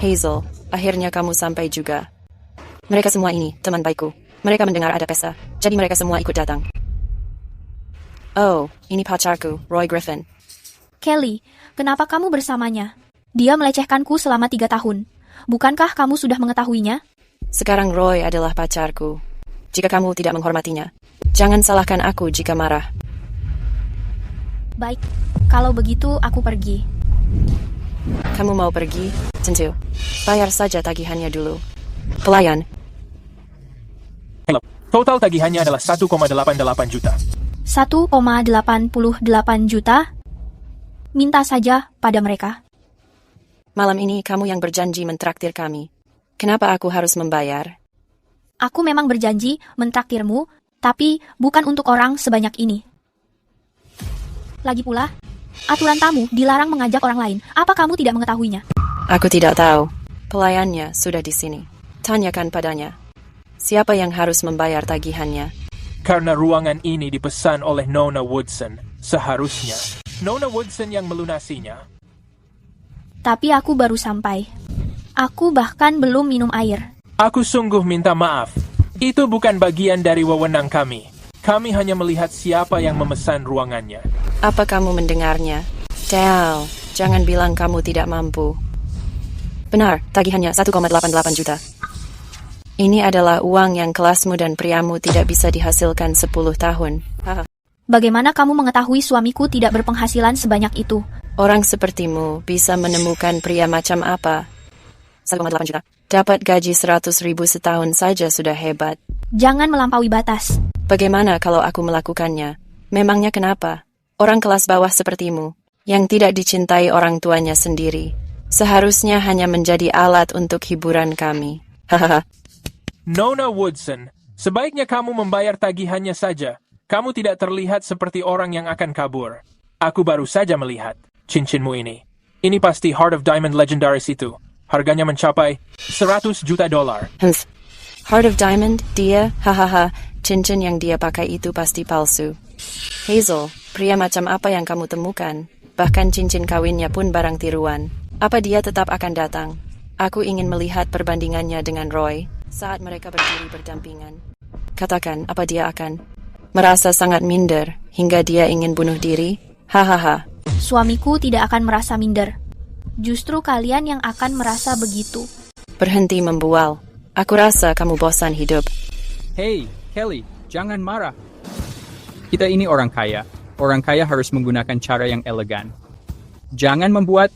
Hazel, akhirnya kamu sampai juga. Mereka semua ini, teman baikku. Mereka mendengar ada pesta, jadi mereka semua ikut datang. Oh, ini pacarku, Roy Griffin. Kelly, kenapa kamu bersamanya? Dia melecehkanku selama 3 tahun. Bukankah kamu sudah mengetahuinya? Sekarang Roy adalah pacarku. Jika kamu tidak menghormatinya, jangan salahkan aku jika marah. Baik, kalau begitu aku pergi. Kamu mau pergi? Tentu. Bayar saja tagihannya dulu. Pelayan. Hello. Total tagihannya adalah 1,88 juta. 1,88 juta? Minta saja pada mereka. Malam ini kamu yang berjanji mentraktir kami. Kenapa aku harus membayar? Aku memang berjanji mentraktirmu, tapi bukan untuk orang sebanyak ini. Lagi pula, aturan tamu dilarang mengajak orang lain. Apa kamu tidak mengetahuinya? Aku tidak tahu. Pelayannya sudah di sini. Tanyakan padanya. Siapa yang harus membayar tagihannya? Karena ruangan ini dipesan oleh Nona Woodson, seharusnya Nona Woodson yang melunasinya. Tapi aku baru sampai. Aku bahkan belum minum air. Aku sungguh minta maaf. Itu bukan bagian dari wewenang kami. Kami hanya melihat siapa yang memesan ruangannya. Apa kamu mendengarnya? Dal, jangan bilang kamu tidak mampu. Benar, tagihannya 1,88 juta. Ini adalah uang yang kelasmu dan priamu tidak bisa dihasilkan 10 tahun. Bagaimana kamu mengetahui suamiku tidak berpenghasilan sebanyak itu? Orang sepertimu bisa menemukan pria macam apa? 1,8 juta. Dapat gaji 100.000 setahun saja sudah hebat. Jangan melampaui batas. Bagaimana kalau aku melakukannya? Memangnya kenapa? Orang kelas bawah sepertimu, yang tidak dicintai orang tuanya sendiri, seharusnya hanya menjadi alat untuk hiburan kami. Hahaha. Nona Woodson, sebaiknya kamu membayar tagihannya saja. Kamu tidak terlihat seperti orang yang akan kabur. Aku baru saja melihat cincinmu ini. Ini pasti Heart of Diamond Legendaris itu. Harganya mencapai $100 juta. Heart of Diamond, dia, hahaha, cincin yang dia pakai itu pasti palsu. Hazel, pria macam apa yang kamu temukan? Bahkan cincin kawinnya pun barang tiruan. Apa dia tetap akan datang? Aku ingin melihat perbandingannya dengan Roy saat mereka berdiri berdampingan. Katakan, apa dia akan merasa sangat minder hingga dia ingin bunuh diri? Hahaha. Suamiku tidak akan merasa minder. Justru kalian yang akan merasa begitu. Berhenti membual. Aku rasa kamu bosan hidup. Hey, Kelly, jangan marah. Kita ini orang kaya. Orang kaya harus menggunakan cara yang elegan. Jangan membuat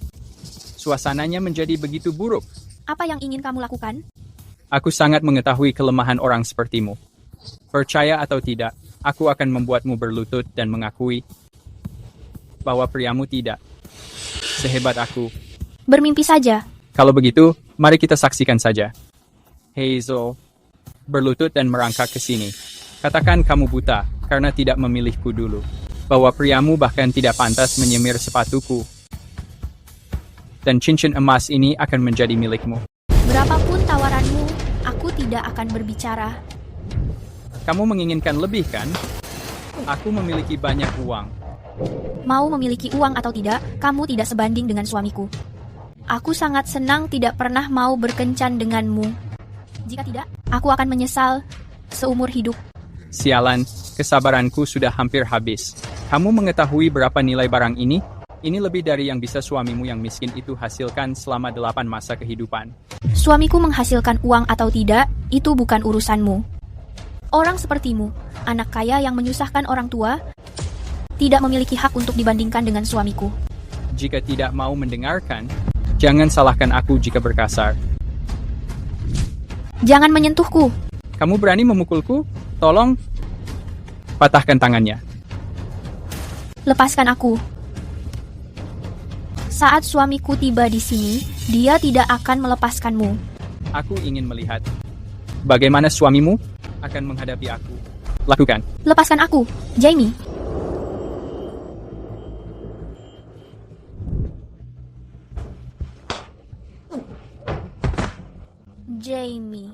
suasananya menjadi begitu buruk. Apa yang ingin kamu lakukan? Aku sangat mengetahui kelemahan orang sepertimu. Percaya atau tidak, aku akan membuatmu berlutut dan mengakui bahwa priamu tidak sehebat aku. Bermimpi saja. Kalau begitu, mari kita saksikan saja. Hazel, berlutut dan merangkak ke sini. Katakan kamu buta karena tidak memilihku dulu. Bahwa priamu bahkan tidak pantas menyemir sepatuku. Dan cincin emas ini akan menjadi milikmu. Berapapun tawaranmu, aku tidak akan berbicara. Kamu menginginkan lebih, kan? Aku memiliki banyak uang. Mau memiliki uang atau tidak, kamu tidak sebanding dengan suamiku. Aku sangat senang tidak pernah mau berkencan denganmu. Jika tidak, aku akan menyesal seumur hidup. Sialan, kesabaranku sudah hampir habis. Kamu mengetahui berapa nilai barang ini? Ini lebih dari yang bisa suamimu yang miskin itu hasilkan selama 8 masa kehidupan. Suamiku menghasilkan uang atau tidak, itu bukan urusanmu. Orang sepertimu, anak kaya yang menyusahkan orang tua, tidak memiliki hak untuk dibandingkan dengan suamiku. Jika tidak mau mendengarkan, jangan salahkan aku jika berkasar. Jangan menyentuhku. Kamu berani memukulku? Tolong, patahkan tangannya. Lepaskan aku. Saat suamiku tiba di sini, dia tidak akan melepaskanmu. Aku ingin melihat bagaimana suamimu akan menghadapi aku. Lakukan. Lepaskan aku, Jamie. Jamie.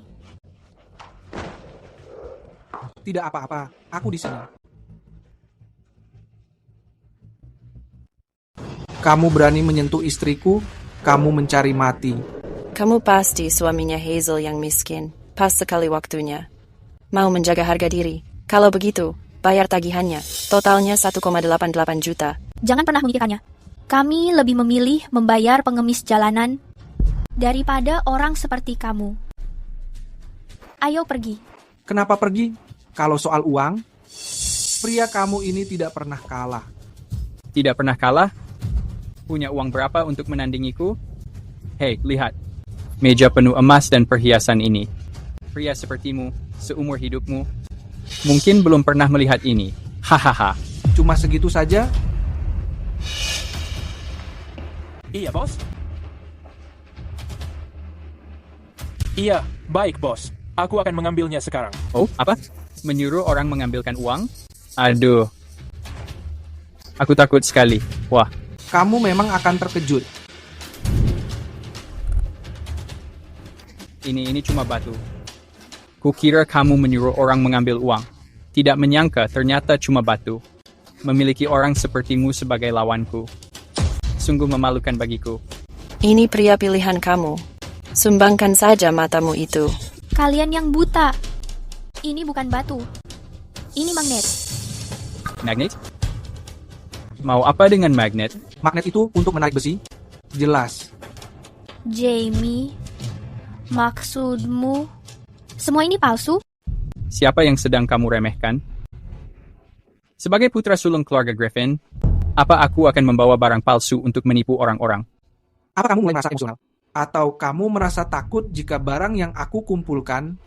Tidak apa-apa, aku di sini. Kamu berani menyentuh istriku, kamu mencari mati. Kamu pasti suaminya Hazel yang miskin. Pas sekali waktunya. Mau menjaga harga diri. Kalau begitu, bayar tagihannya. Totalnya 1,88 juta. Jangan pernah memikirkannya. Kami lebih memilih membayar pengemis jalanan daripada orang seperti kamu. Ayo pergi. Kenapa pergi? Kalau soal uang, pria kamu ini tidak pernah kalah. Tidak pernah kalah? Punya uang berapa untuk menandingiku? Hei, lihat. Meja penuh emas dan perhiasan ini. Pria sepertimu, seumur hidupmu, mungkin belum pernah melihat ini. Hahaha. Cuma segitu saja? Iya, bos. Iya, baik, bos. Aku akan mengambilnya sekarang. Oh, apa? Menyuruh orang mengambilkan uang? Aduh. Aku takut sekali. Wah. Kamu memang akan terkejut. Ini cuma batu. Kukira kamu menyuruh orang mengambil uang. Tidak menyangka ternyata cuma batu. Memiliki orang sepertimu sebagai lawanku. Sungguh memalukan bagiku. Ini pria pilihan kamu. Sumbangkan saja matamu itu. Kalian yang buta. Ini bukan batu. Ini magnet. Magnet? Mau apa dengan magnet? Magnet itu untuk menarik besi? Jelas. Jamie, maksudmu semua ini palsu? Siapa yang sedang kamu remehkan? Sebagai putra sulung keluarga Griffin, apa aku akan membawa barang palsu untuk menipu orang-orang? Apa kamu mulai merasa emosional? Atau kamu merasa takut jika barang yang aku kumpulkan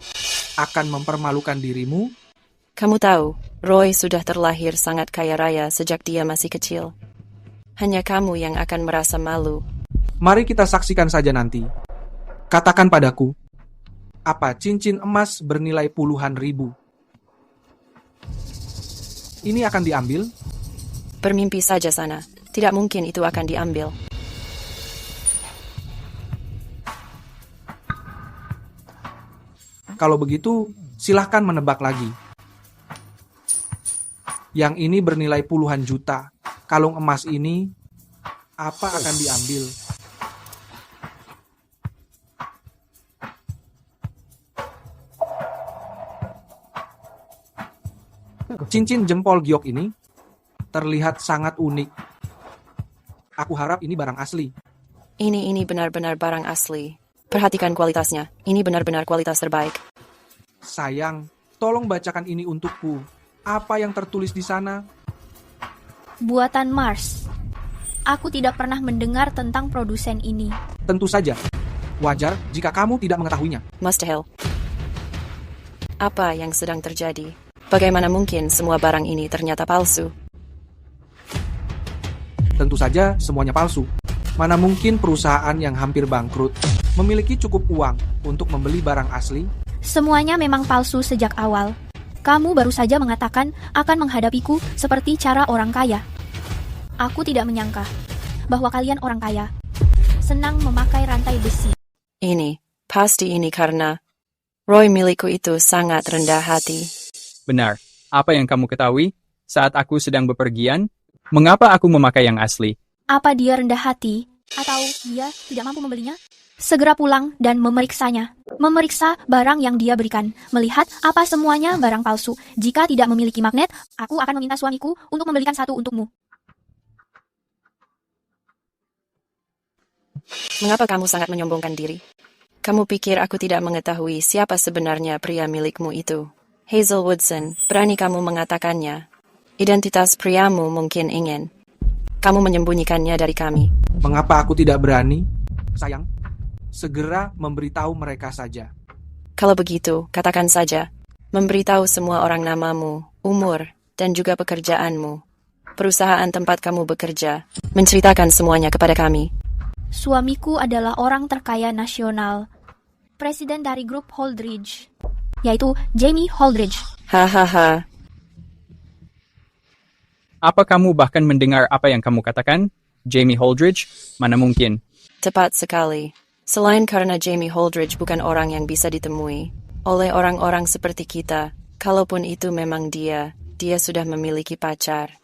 akan mempermalukan dirimu? Kamu tahu, Roy sudah terlahir sangat kaya raya sejak dia masih kecil. Hanya kamu yang akan merasa malu. Mari kita saksikan saja nanti. Katakan padaku, apa cincin emas bernilai puluhan ribu ini akan diambil? Bermimpi saja sana. Tidak mungkin itu akan diambil. Kalau begitu, silahkan menebak lagi. Yang ini bernilai puluhan juta. Kalung emas ini, apa akan diambil? Cincin jempol giok ini terlihat sangat unik. Aku harap ini barang asli. Ini benar-benar barang asli. Perhatikan kualitasnya. Ini benar-benar kualitas terbaik. Sayang, tolong bacakan ini untukku. Apa yang tertulis di sana? Buatan Mars. Aku tidak pernah mendengar tentang produsen ini. Tentu saja. Wajar jika kamu tidak mengetahuinya. Mustahil. Apa yang sedang terjadi? Bagaimana mungkin semua barang ini ternyata palsu? Tentu saja semuanya palsu. Mana mungkin perusahaan yang hampir bangkrut memiliki cukup uang untuk membeli barang asli? Semuanya memang palsu sejak awal. Kamu baru saja mengatakan akan menghadapiku seperti cara orang kaya. Aku tidak menyangka bahwa kalian orang kaya senang memakai rantai besi. Pasti ini karena Roy milikku itu sangat rendah hati. Benar. Apa yang kamu ketahui saat aku sedang bepergian? Mengapa aku memakai yang asli? Apa dia rendah hati? Atau dia tidak mampu membelinya? Segera pulang dan memeriksanya. Memeriksa barang yang dia berikan. Melihat apa semuanya barang palsu. Jika tidak memiliki magnet, aku akan meminta suamiku untuk membelikan satu untukmu. Mengapa kamu sangat menyombongkan diri? Kamu pikir aku tidak mengetahui siapa sebenarnya pria milikmu itu? Hazel Woodson, berani kamu mengatakannya. Identitas priamu mungkin ingin kamu menyembunyikannya dari kami. Mengapa aku tidak berani? Sayang, segera memberitahu mereka saja. Kalau begitu, katakan saja. Memberitahu semua orang namamu, umur, dan juga pekerjaanmu. Perusahaan tempat kamu bekerja. Menceritakan semuanya kepada kami. Suamiku adalah orang terkaya nasional. Presiden dari grup Holdridge, yaitu Jamie Holdridge. Hahaha. Apa kamu bahkan mendengar apa yang kamu katakan? Jamie Holdridge? Mana mungkin. Tepat sekali. Selain karena Jamie Holdridge bukan orang yang bisa ditemui oleh orang-orang seperti kita, kalaupun itu memang dia sudah memiliki pacar.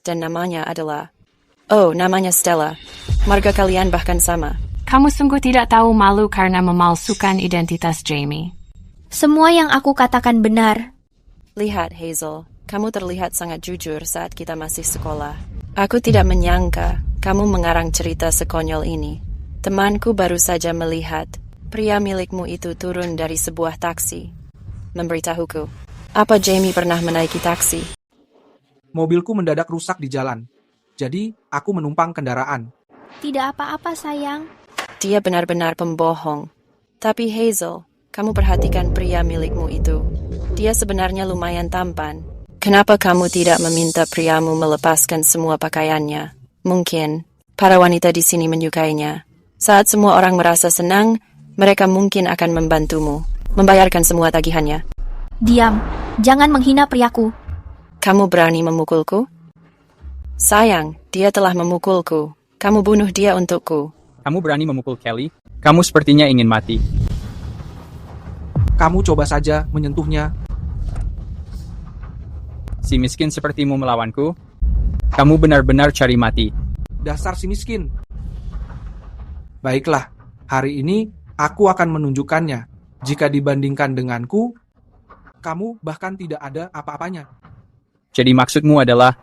Dan namanya adalah... namanya Stella. Marga kalian bahkan sama. Kamu sungguh tidak tahu malu karena memalsukan identitas Jamie. Semua yang aku katakan benar. Lihat, Hazel. Kamu terlihat sangat jujur saat kita masih sekolah. Aku tidak menyangka kamu mengarang cerita sekonyol ini. Temanku baru saja melihat pria milikmu itu turun dari sebuah taksi. Memberitahuku, apa Jamie pernah menaiki taksi? Mobilku mendadak rusak di jalan. Jadi, aku menumpang kendaraan. Tidak apa-apa, sayang. Dia benar-benar pembohong. Tapi Hazel, kamu perhatikan pria milikmu itu. Dia sebenarnya lumayan tampan. Kenapa kamu tidak meminta priamu melepaskan semua pakaiannya? Mungkin para wanita di sini menyukainya. Saat semua orang merasa senang, mereka mungkin akan membantumu, membayarkan semua tagihannya. Diam, jangan menghina priaku. Kamu berani memukulku? Sayang, dia telah memukulku. Kamu bunuh dia untukku. Kamu berani memukul Kelly? Kamu sepertinya ingin mati. Kamu coba saja menyentuhnya. Si miskin sepertimu melawanku? Kamu benar-benar cari mati. Dasar si miskin. Baiklah, hari ini aku akan menunjukkannya. Jika dibandingkan denganku, kamu bahkan tidak ada apa-apanya. Jadi maksudmu adalah,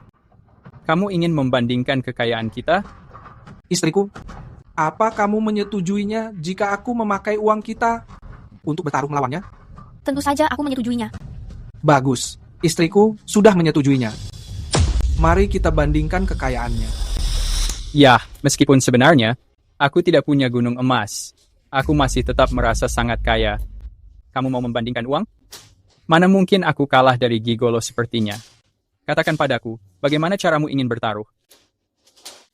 kamu ingin membandingkan kekayaan kita? Istriku, apa kamu menyetujuinya jika aku memakai uang kita untuk bertarung melawannya? Tentu saja aku menyetujuinya. Bagus. Istriku sudah menyetujuinya. Mari kita bandingkan kekayaannya. Ya, meskipun sebenarnya, aku tidak punya gunung emas. Aku masih tetap merasa sangat kaya. Kamu mau membandingkan uang? Mana mungkin aku kalah dari gigolo sepertinya? Katakan padaku, bagaimana caramu ingin bertaruh?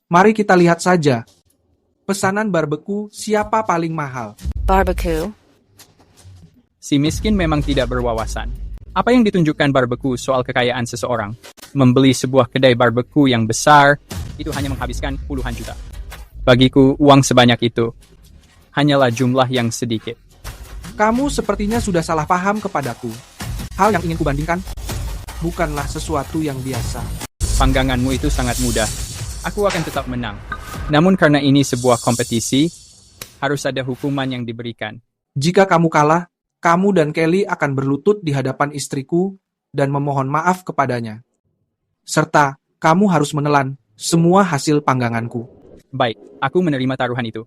Mari kita lihat saja. Pesanan barbeku siapa paling mahal? Barbecue. Si miskin memang tidak berwawasan. Apa yang ditunjukkan barbeku soal kekayaan seseorang? Membeli sebuah kedai barbeku yang besar, itu hanya menghabiskan puluhan juta. Bagiku, uang sebanyak itu hanyalah jumlah yang sedikit. Kamu sepertinya sudah salah paham kepadaku. Hal yang ingin kubandingkan bukanlah sesuatu yang biasa. Pangganganmu itu sangat mudah. Aku akan tetap menang. Namun karena ini sebuah kompetisi, harus ada hukuman yang diberikan. Jika kamu kalah, kamu dan Kelly akan berlutut di hadapan istriku dan memohon maaf kepadanya. Serta, kamu harus menelan semua hasil pangganganku. Baik, aku menerima taruhan itu.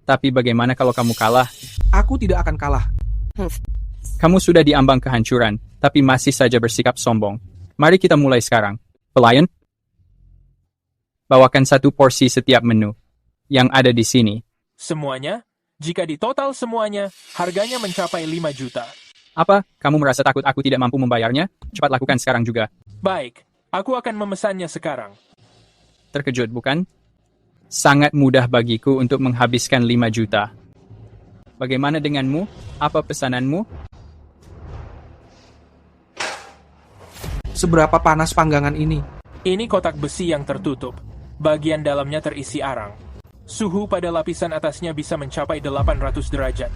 Tapi bagaimana kalau kamu kalah? Aku tidak akan kalah. Kamu sudah diambang kehancuran, tapi masih saja bersikap sombong. Mari kita mulai sekarang. Pelayan, bawakan 1 porsi setiap menu yang ada di sini. Semuanya? Jika ditotal semuanya, harganya mencapai 5 juta. Apa? Kamu merasa takut aku tidak mampu membayarnya? Cepat lakukan sekarang juga. Baik, aku akan memesannya sekarang. Terkejut, bukan? Sangat mudah bagiku untuk menghabiskan 5 juta. Bagaimana denganmu? Apa pesananmu? Seberapa panas panggangan ini? Ini kotak besi yang tertutup. Bagian dalamnya terisi arang. Suhu pada lapisan atasnya bisa mencapai 800 derajat.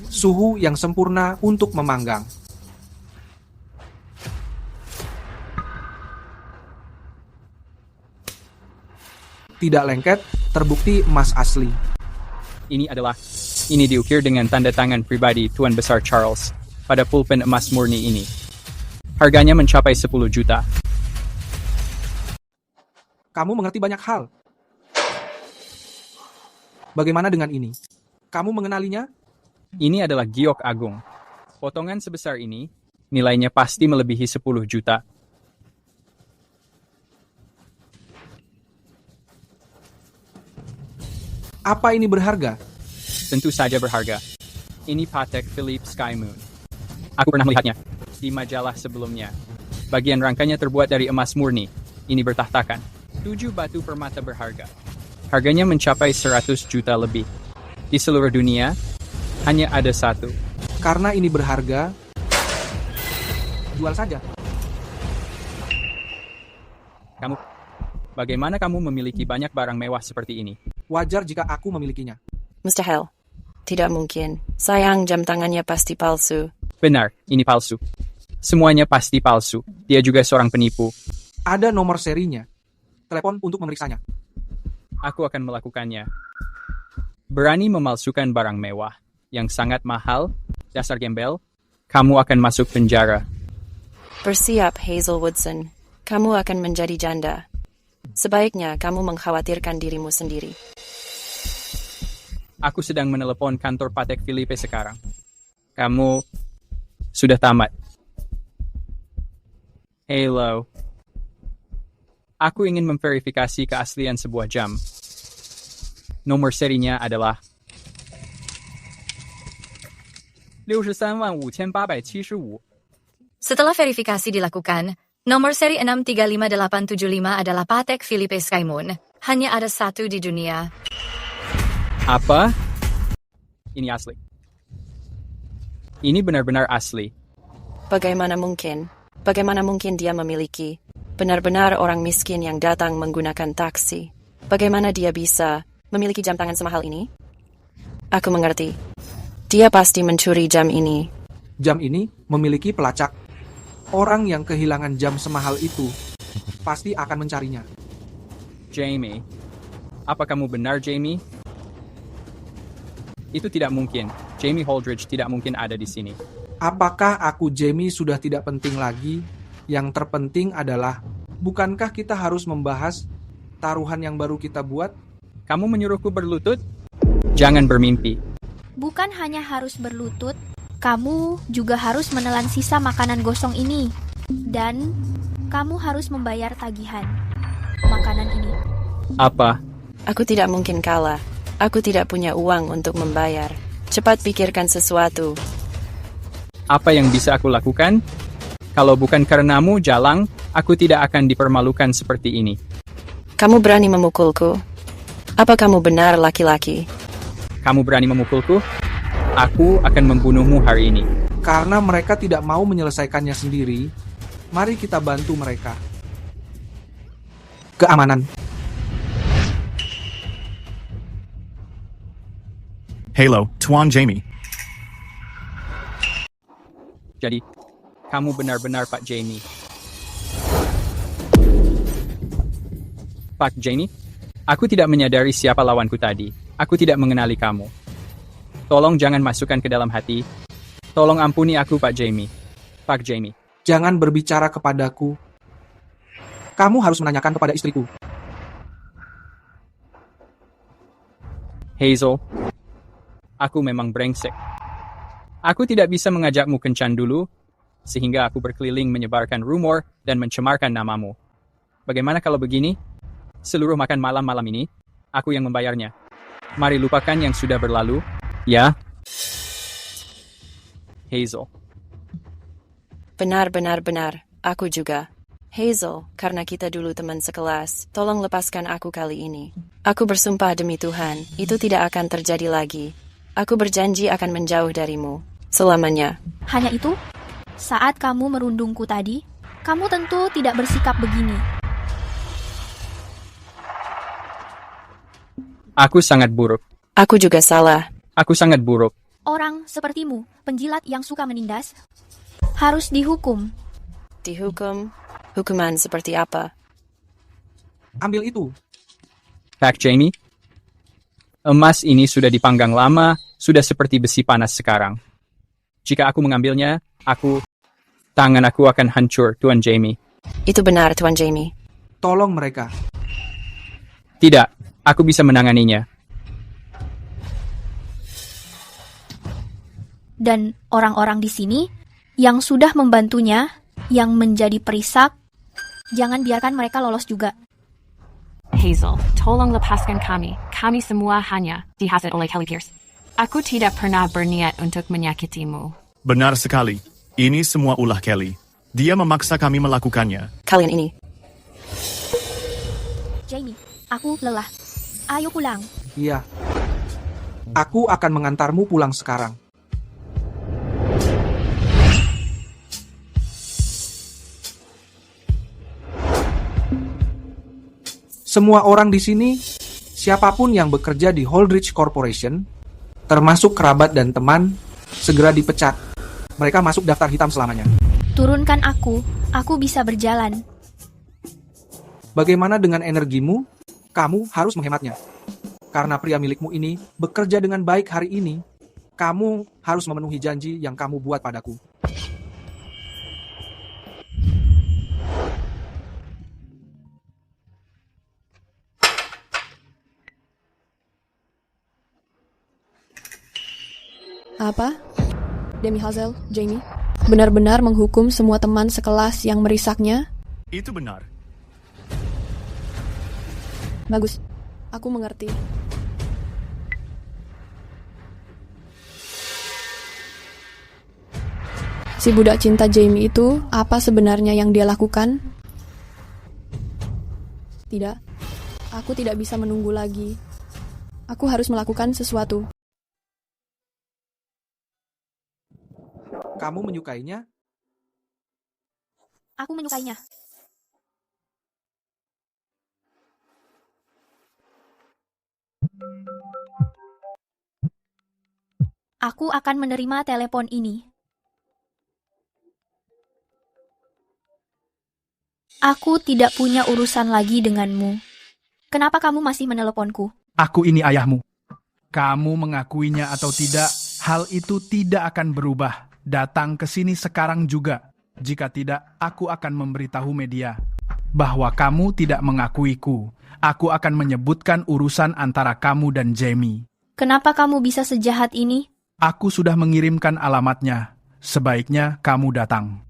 Suhu yang sempurna untuk memanggang. Tidak lengket, terbukti emas asli. Ini diukir dengan tanda tangan pribadi Tuan Besar Charles pada pulpen emas murni ini. Harganya mencapai 10 juta. Kamu mengerti banyak hal. Bagaimana dengan ini? Kamu mengenalinya? Ini adalah giok agung. Potongan sebesar ini, nilainya pasti melebihi 10 juta. Apa ini berharga? Tentu saja berharga. Ini Patek Philippe Sky Moon. Aku pernah melihatnya di majalah sebelumnya. Bagian rangkanya terbuat dari emas murni. Ini bertahtakan. 7 batu permata berharga. Harganya mencapai 100 juta lebih. Di seluruh dunia, hanya ada 1. Karena ini berharga, jual saja. Bagaimana kamu memiliki banyak barang mewah seperti ini? Wajar jika aku memilikinya. Mustahil. Tidak mungkin. Sayang, jam tangannya pasti palsu. Benar, ini palsu. Semuanya pasti palsu. Dia juga seorang penipu. Ada nomor serinya. Telepon untuk memeriksanya. Aku akan melakukannya. Berani memalsukan barang mewah yang sangat mahal, dasar gembel, kamu akan masuk penjara. Bersiap, Hazel Woodson. Kamu akan menjadi janda. Sebaiknya kamu mengkhawatirkan dirimu sendiri. Aku sedang menelepon kantor Patek Philippe sekarang. Kamu sudah tamat. Hello. Aku ingin memverifikasi keaslian sebuah jam. Nomor serinya adalah 63.575. Setelah verifikasi dilakukan, nomor seri 635875 adalah Patek Philippe Sky Moon. Hanya ada 1 di dunia. Apa? Ini asli. Ini benar-benar asli. Bagaimana mungkin? Bagaimana mungkin dia memiliki benar-benar orang miskin yang datang menggunakan taksi? Bagaimana dia bisa memiliki jam tangan semahal ini? Aku mengerti. Dia pasti mencuri jam ini. Jam ini memiliki pelacak. Orang yang kehilangan jam semahal itu pasti akan mencarinya. Jamie. Apa kamu benar, Jamie? Itu tidak mungkin. Jamie Holdridge tidak mungkin ada di sini. Apakah aku Jamie sudah tidak penting lagi? Yang terpenting adalah, bukankah kita harus membahas taruhan yang baru kita buat? Kamu menyuruhku berlutut? Jangan bermimpi. Bukan hanya harus berlutut, kamu juga harus menelan sisa makanan gosong ini. Dan kamu harus membayar tagihan makanan ini. Apa? Aku tidak mungkin kalah. Aku tidak punya uang untuk membayar. Cepat pikirkan sesuatu. Apa yang bisa aku lakukan? Kalau bukan karenamu, Jalang, aku tidak akan dipermalukan seperti ini. Kamu berani memukulku? Apa kamu benar laki-laki? Kamu berani memukulku? Aku akan membunuhmu hari ini. Karena mereka tidak mau menyelesaikannya sendiri, mari kita bantu mereka. Keamanan. Halo, Tuan Jamie. Jadi, kamu benar-benar Pak Jamie. Pak Jamie, aku tidak menyadari siapa lawanku tadi. Aku tidak mengenali kamu. Tolong jangan masukkan ke dalam hati. Tolong ampuni aku, Pak Jamie. Pak Jamie. Jangan berbicara kepadaku. Kamu harus menanyakan kepada istriku. Hazel, aku memang brengsek. Aku tidak bisa mengajakmu kencan dulu, sehingga aku berkeliling menyebarkan rumor dan mencemarkan namamu. Bagaimana kalau begini? Seluruh makan malam ini, aku yang membayarnya. Mari lupakan yang sudah berlalu, ya? Hazel. Benar. Aku juga. Hazel, karena kita dulu teman sekelas, tolong lepaskan aku kali ini. Aku bersumpah demi Tuhan, itu tidak akan terjadi lagi. Aku berjanji akan menjauh darimu. Selamanya. Hanya itu? Saat kamu merundungku tadi, kamu tentu tidak bersikap begini. Aku sangat buruk. Aku juga salah. Aku sangat buruk. Orang sepertimu, penjilat yang suka menindas, harus dihukum. Dihukum? Hukuman seperti apa? Ambil itu. Pak Jamie, emas ini sudah dipanggang lama, sudah seperti besi panas sekarang. Jika aku mengambilnya, tangan aku akan hancur, Tuan Jamie. Itu benar, Tuan Jamie. Tolong mereka. Tidak, aku bisa menanganinya. Dan orang-orang di sini yang sudah membantunya, yang menjadi perisak, jangan biarkan mereka lolos juga. Hazel, tolong lepaskan kami. Kami semua hanya dihasut oleh Kelly Pierce. Aku tidak pernah berniat untuk menyakitimu. Benar sekali. Ini semua ulah Kelly. Dia memaksa kami melakukannya. Kalian ini. Jamie, aku lelah. Ayo pulang. Iya. Aku akan mengantarmu pulang sekarang. Semua orang di sini, siapapun yang bekerja di Holdridge Corporation, termasuk kerabat dan teman, segera dipecat. Mereka masuk daftar hitam selamanya. Turunkan aku bisa berjalan. Bagaimana dengan energimu? Kamu harus menghematnya. Karena pria milikmu ini bekerja dengan baik hari ini, kamu harus memenuhi janji yang kamu buat padaku. Apa? Demi Hazel, Jamie, benar-benar menghukum semua teman sekelas yang merisaknya? Itu benar. Bagus, aku mengerti. Si budak cinta Jamie itu, apa sebenarnya yang dia lakukan? Tidak, aku tidak bisa menunggu lagi. Aku harus melakukan sesuatu. Kamu menyukainya? Aku menyukainya. Aku akan menerima telepon ini. Aku tidak punya urusan lagi denganmu. Kenapa kamu masih meneleponku? Aku ini ayahmu. Kamu mengakuinya atau tidak, hal itu tidak akan berubah. Datang ke sini sekarang juga. Jika tidak, aku akan memberitahu media bahwa kamu tidak mengakuiku. Aku akan menyebutkan urusan antara kamu dan Jamie. Kenapa kamu bisa sejahat ini? Aku sudah mengirimkan alamatnya. Sebaiknya kamu datang.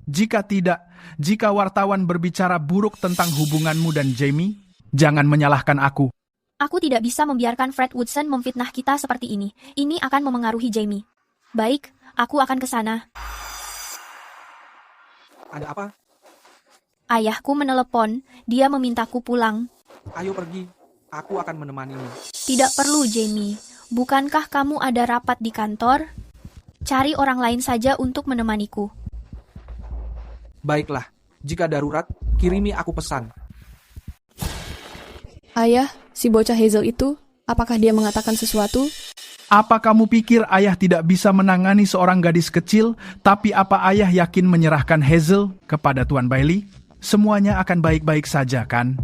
Jika tidak, jika wartawan berbicara buruk tentang hubunganmu dan Jamie, jangan menyalahkan aku. Aku tidak bisa membiarkan Fred Woodson memfitnah kita seperti ini. Ini akan memengaruhi Jamie. Baik, aku akan ke sana. Ada apa? Ayahku menelepon, dia memintaku pulang. Ayo pergi, aku akan menemanimu. Tidak perlu, Jamie. Bukankah kamu ada rapat di kantor? Cari orang lain saja untuk menemaniku. Baiklah, jika darurat, kirimi aku pesan. Ayah, si bocah Hazel itu, apakah dia mengatakan sesuatu? Apa kamu pikir ayah tidak bisa menangani seorang gadis kecil, tapi apa ayah yakin menyerahkan Hazel kepada Tuan Bailey? Semuanya akan baik-baik saja, kan?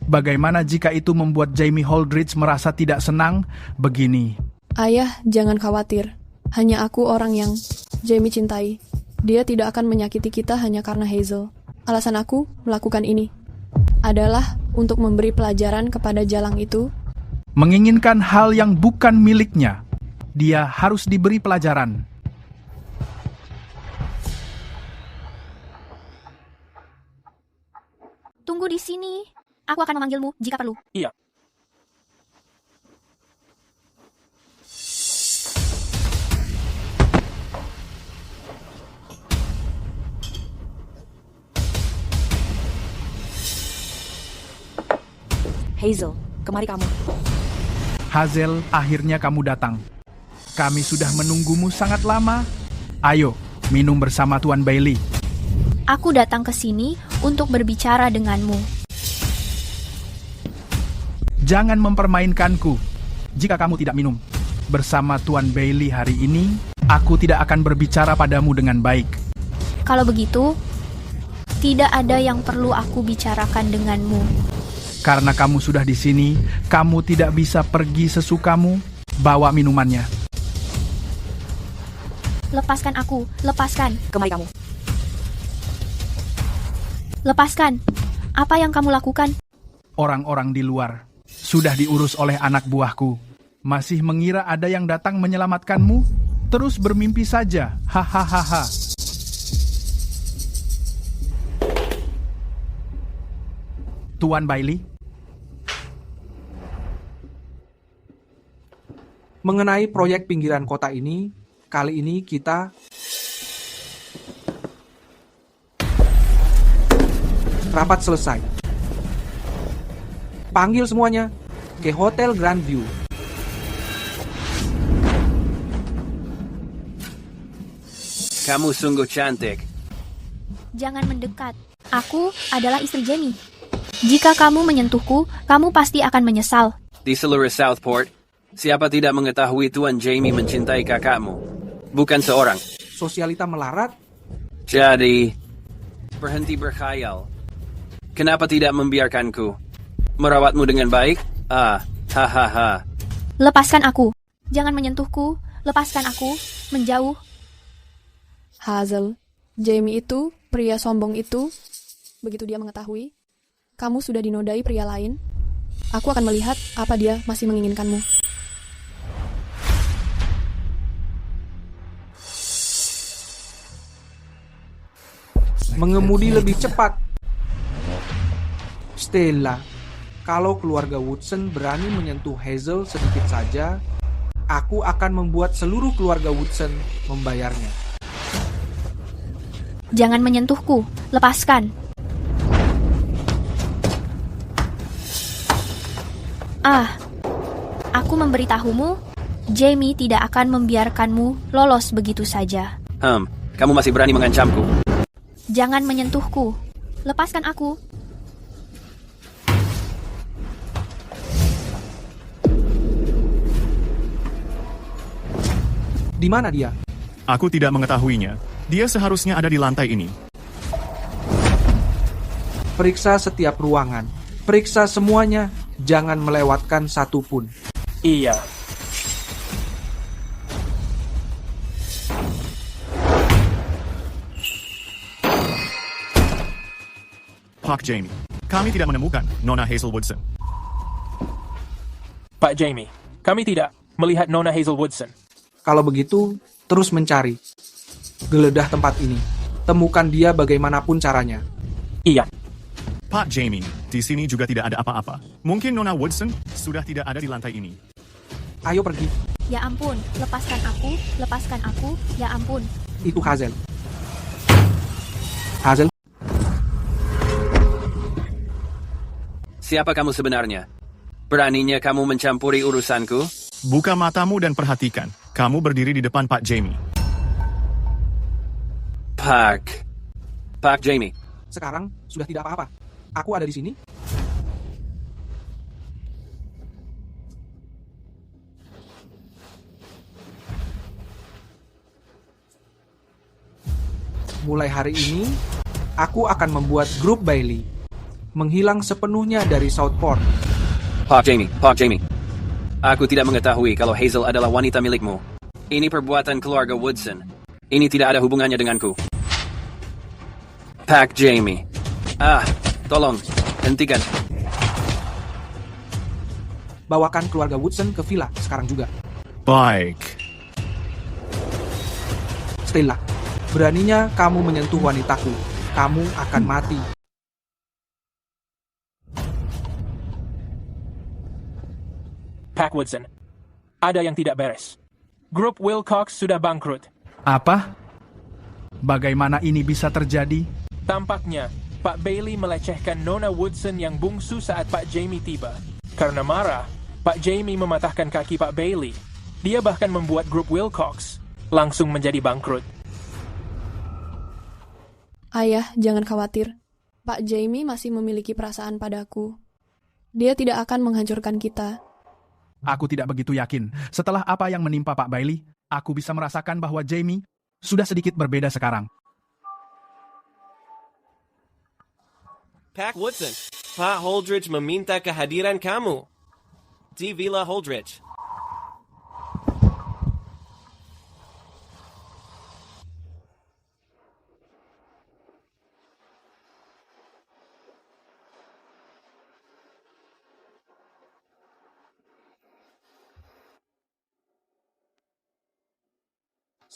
Bagaimana jika itu membuat Jamie Holdridge merasa tidak senang? Begini. Ayah, jangan khawatir. Hanya aku orang yang Jamie cintai. Dia tidak akan menyakiti kita hanya karena Hazel. Alasan aku melakukan ini adalah untuk memberi pelajaran kepada jalang itu. Menginginkan hal yang bukan miliknya. Dia harus diberi pelajaran. Tunggu di sini. Aku akan memanggilmu jika perlu. Iya. Hazel, kemari kamu. Hazel, akhirnya kamu datang. Kami sudah menunggumu sangat lama. Ayo, minum bersama Tuan Bailey. Aku datang ke sini untuk berbicara denganmu. Jangan mempermainkanku. Jika kamu tidak minum bersama Tuan Bailey hari ini, aku tidak akan berbicara padamu dengan baik. Kalau begitu, tidak ada yang perlu aku bicarakan denganmu. Karena kamu sudah di sini, kamu tidak bisa pergi sesukamu. Bawa minumannya. Lepaskan aku, lepaskan. Kemari kamu. Lepaskan. Apa yang kamu lakukan? Orang-orang di luar sudah diurus oleh anak buahku. Masih mengira ada yang datang menyelamatkanmu? Terus bermimpi saja. Hahaha. Tuan Bailey? Mengenai proyek pinggiran kota ini, kali ini kita rapat selesai. Panggil semuanya ke Hotel Grandview. Kamu sungguh cantik. Jangan mendekat. Aku adalah istri Jamie. Jika kamu menyentuhku, kamu pasti akan menyesal. Di seluruh Southport, siapa tidak mengetahui Tuan Jamie mencintai kakakmu? Bukan seorang. Sosialita melarat? Jadi, berhenti berkhayal. Kenapa tidak membiarkanku merawatmu dengan baik? Hahaha. Lepaskan aku. Jangan menyentuhku. Lepaskan aku. Menjauh. Hazel, Jamie itu, pria sombong itu, begitu dia mengetahui, kamu sudah dinodai pria lain, aku akan melihat apa dia masih menginginkanmu. Mengemudi lebih cepat. Stella, kalau keluarga Woodson berani menyentuh Hazel sedikit saja, aku akan membuat seluruh keluarga Woodson membayarnya. Jangan menyentuhku. Lepaskan. Aku memberitahumu, Jamie tidak akan membiarkanmu lolos begitu saja. Kamu masih berani mengancamku? Jangan menyentuhku. Lepaskan aku. Di mana dia? Aku tidak mengetahuinya. Dia seharusnya ada di lantai ini. Periksa setiap ruangan. Periksa semuanya. Jangan melewatkan satu pun. Iya. Pak Jamie, kami tidak menemukan Nona Hazel Woodson. Pak Jamie, kami tidak melihat Nona Hazel Woodson. Kalau begitu, terus mencari. Geledah tempat ini. Temukan dia bagaimanapun caranya. Iya. Pak Jamie, di sini juga tidak ada apa-apa. Mungkin Nona Woodson sudah tidak ada di lantai ini. Ayo pergi. Ya ampun, lepaskan aku, ya ampun. Itu Hazel. Hazel, Siapa kamu sebenarnya? Beraninya kamu mencampuri urusanku? Buka matamu dan perhatikan. Kamu berdiri di depan Pak Jamie. Pak Jamie. sekarang sudah tidak apa-apa. Aku ada di sini. Mulai hari ini, aku akan membuat grup Bailey menghilang sepenuhnya dari Southport. Pak Jamie. Aku tidak mengetahui kalau Hazel adalah wanita milikmu. Ini perbuatan keluarga Woodson. Ini tidak ada hubungannya denganku. Pak Jamie. Tolong, hentikan. Bawakan keluarga Woodson ke villa sekarang juga. Baik. Stella, beraninya kamu menyentuh wanitaku, kamu akan mati. Pak Woodson, ada yang tidak beres. Grup Wilcox sudah bangkrut. Apa? Bagaimana ini bisa terjadi? Tampaknya, Pak Bailey melecehkan Nona Woodson yang bungsu saat Pak Jamie tiba. Karena marah, Pak Jamie mematahkan kaki Pak Bailey. Dia bahkan membuat grup Wilcox langsung menjadi bangkrut. Ayah, jangan khawatir. Pak Jamie masih memiliki perasaan padaku. Dia tidak akan menghancurkan kita. Aku tidak begitu yakin. Setelah apa yang menimpa Pak Bailey, aku bisa merasakan bahwa Jamie sudah sedikit berbeda sekarang. Pak Woodson, Pak Holdridge meminta kehadiran kamu di Villa Holdridge.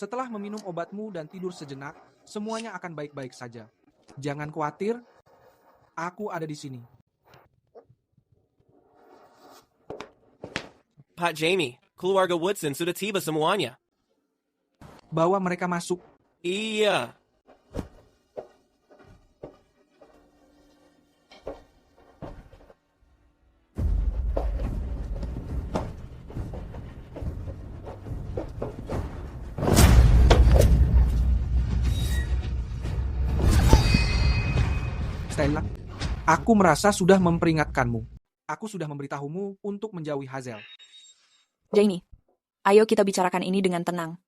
Setelah meminum obatmu dan tidur sejenak, semuanya akan baik-baik saja. Jangan khawatir, aku ada di sini. Pak Jamie, keluarga Woodson sudah tiba semuanya. Bawa mereka masuk. Iya. Stella, aku merasa sudah memperingatkanmu. Aku sudah memberitahumu untuk menjauhi Hazel. Jamie, ayo kita bicarakan ini dengan tenang.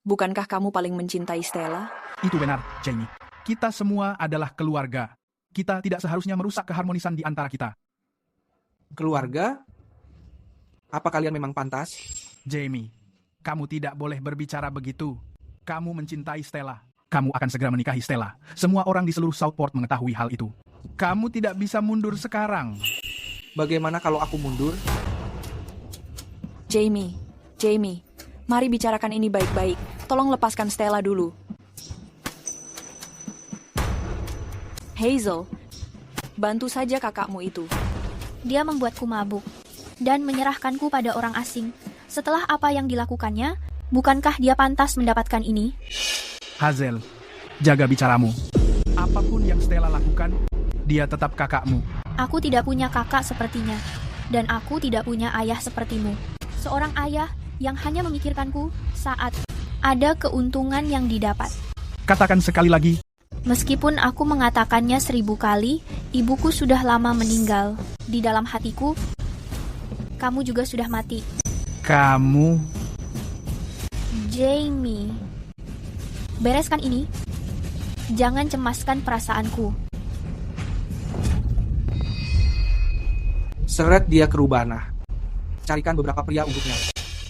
Bukankah kamu paling mencintai Stella? Itu benar, Jamie. Kita semua adalah keluarga. Kita tidak seharusnya merusak keharmonisan di antara kita. Keluarga? Apa kalian memang pantas? Jamie, kamu tidak boleh berbicara begitu. Kamu mencintai Stella. Kamu akan segera menikahi Stella. Semua orang di seluruh Southport mengetahui hal itu. Kamu tidak bisa mundur sekarang. Bagaimana kalau aku mundur? Jamie, mari bicarakan ini baik-baik. Tolong lepaskan Stella dulu. Hazel, bantu saja kakakmu itu. Dia membuatku mabuk dan menyerahkanku pada orang asing. Setelah apa yang dilakukannya, bukankah dia pantas mendapatkan ini? Hazel, jaga bicaramu. Apapun yang Stella lakukan, dia tetap kakakmu. Aku tidak punya kakak sepertinya, dan aku tidak punya ayah sepertimu. Seorang ayah yang hanya memikirkanku saat ada keuntungan yang didapat. Katakan sekali lagi. Meskipun aku mengatakannya 1000 kali, ibuku sudah lama meninggal. Di dalam hatiku, kamu juga sudah mati. Kamu... Jamie, bereskan ini. Jangan cemaskan perasaanku. Seret dia ke Rubana. Carikan beberapa pria untuknya.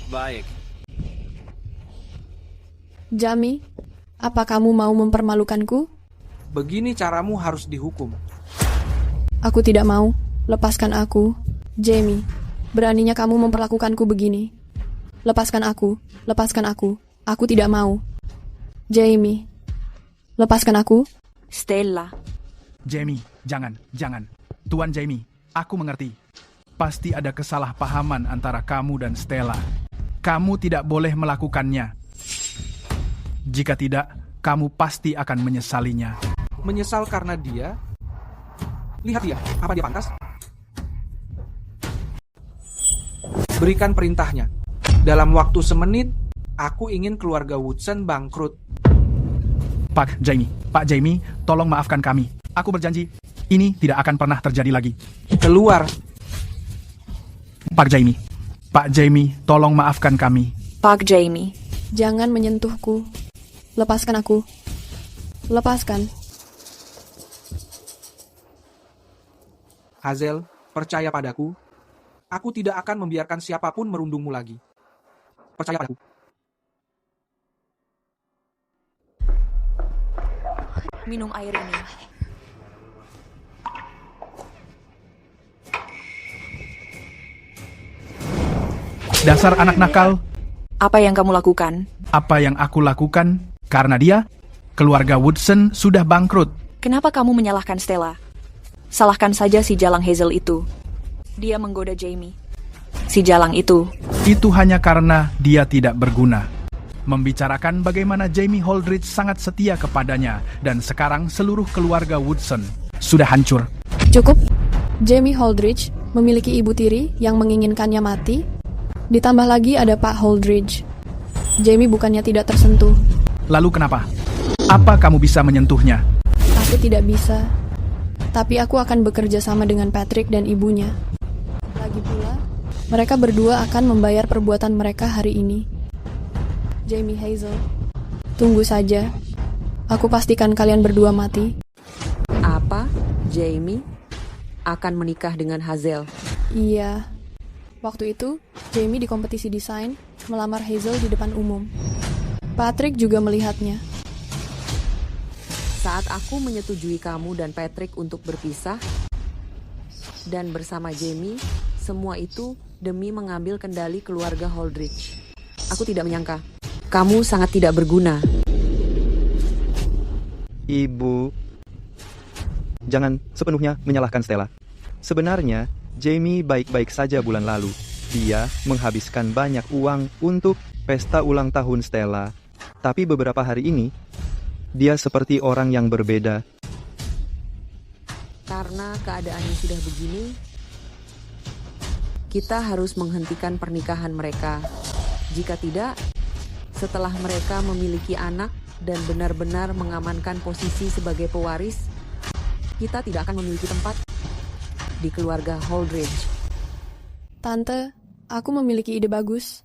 Baik. Jamie, apa kamu mau mempermalukanku? Begini caramu harus dihukum. Aku tidak mau. Lepaskan aku. Jamie, beraninya kamu memperlakukanku begini. Lepaskan aku. Lepaskan aku. Aku tidak mau. Jamie, lepaskan aku. Stella. Jamie, jangan. Tuan Jamie, aku mengerti. Pasti ada kesalahpahaman antara kamu dan Stella. Kamu tidak boleh melakukannya. Jika tidak, kamu pasti akan menyesalinya. Menyesal karena dia? Lihat dia, apa dia pantas? Berikan perintahnya. Dalam waktu semenit, aku ingin keluarga Woodson bangkrut. Pak Jamie, tolong maafkan kami. Aku berjanji, ini tidak akan pernah terjadi lagi. Keluar. Pak Jamie, tolong maafkan kami. Pak Jamie. Jangan menyentuhku. Lepaskan aku. Lepaskan. Hazel, percaya padaku. Aku tidak akan membiarkan siapapun merundungmu lagi. Percaya padaku. Minum air ini. Dasar anak nakal. Apa yang kamu lakukan? Apa yang aku lakukan? Karena dia, keluarga Woodson sudah bangkrut. Kenapa kamu menyalahkan Stella? Salahkan saja si jalang Hazel itu. Dia menggoda Jamie. Si jalang itu. Itu hanya karena dia tidak berguna. Membicarakan bagaimana Jamie Holdridge sangat setia kepadanya dan sekarang seluruh keluarga Woodson sudah hancur. Cukup. Jamie Holdridge memiliki ibu tiri yang menginginkannya mati. Ditambah lagi ada Pak Holdridge. Jamie bukannya tidak tersentuh. Lalu kenapa? Apa kamu bisa menyentuhnya? Aku tidak bisa. Tapi aku akan bekerja sama dengan Patrick dan ibunya. Lagi pula, mereka berdua akan membayar perbuatan mereka hari ini. Jamie, Hazel, tunggu saja. Aku pastikan kalian berdua mati. Apa? Jamie akan menikah dengan Hazel? Iya. Waktu itu, Jamie di kompetisi desain melamar Hazel di depan umum. Patrick juga melihatnya. Saat aku menyetujui kamu dan Patrick untuk berpisah dan bersama Jamie, semua itu demi mengambil kendali keluarga Holdridge. Aku tidak menyangka. Kamu sangat tidak berguna. Ibu, jangan sepenuhnya menyalahkan Stella. Sebenarnya, Jamie baik-baik saja bulan lalu. Dia menghabiskan banyak uang untuk pesta ulang tahun Stella. Tapi beberapa hari ini, dia seperti orang yang berbeda. Karena keadaannya sudah begini, kita harus menghentikan pernikahan mereka. Jika tidak, setelah mereka memiliki anak dan benar-benar mengamankan posisi sebagai pewaris, kita tidak akan memiliki tempat di keluarga Holdridge. Tante, aku memiliki ide bagus.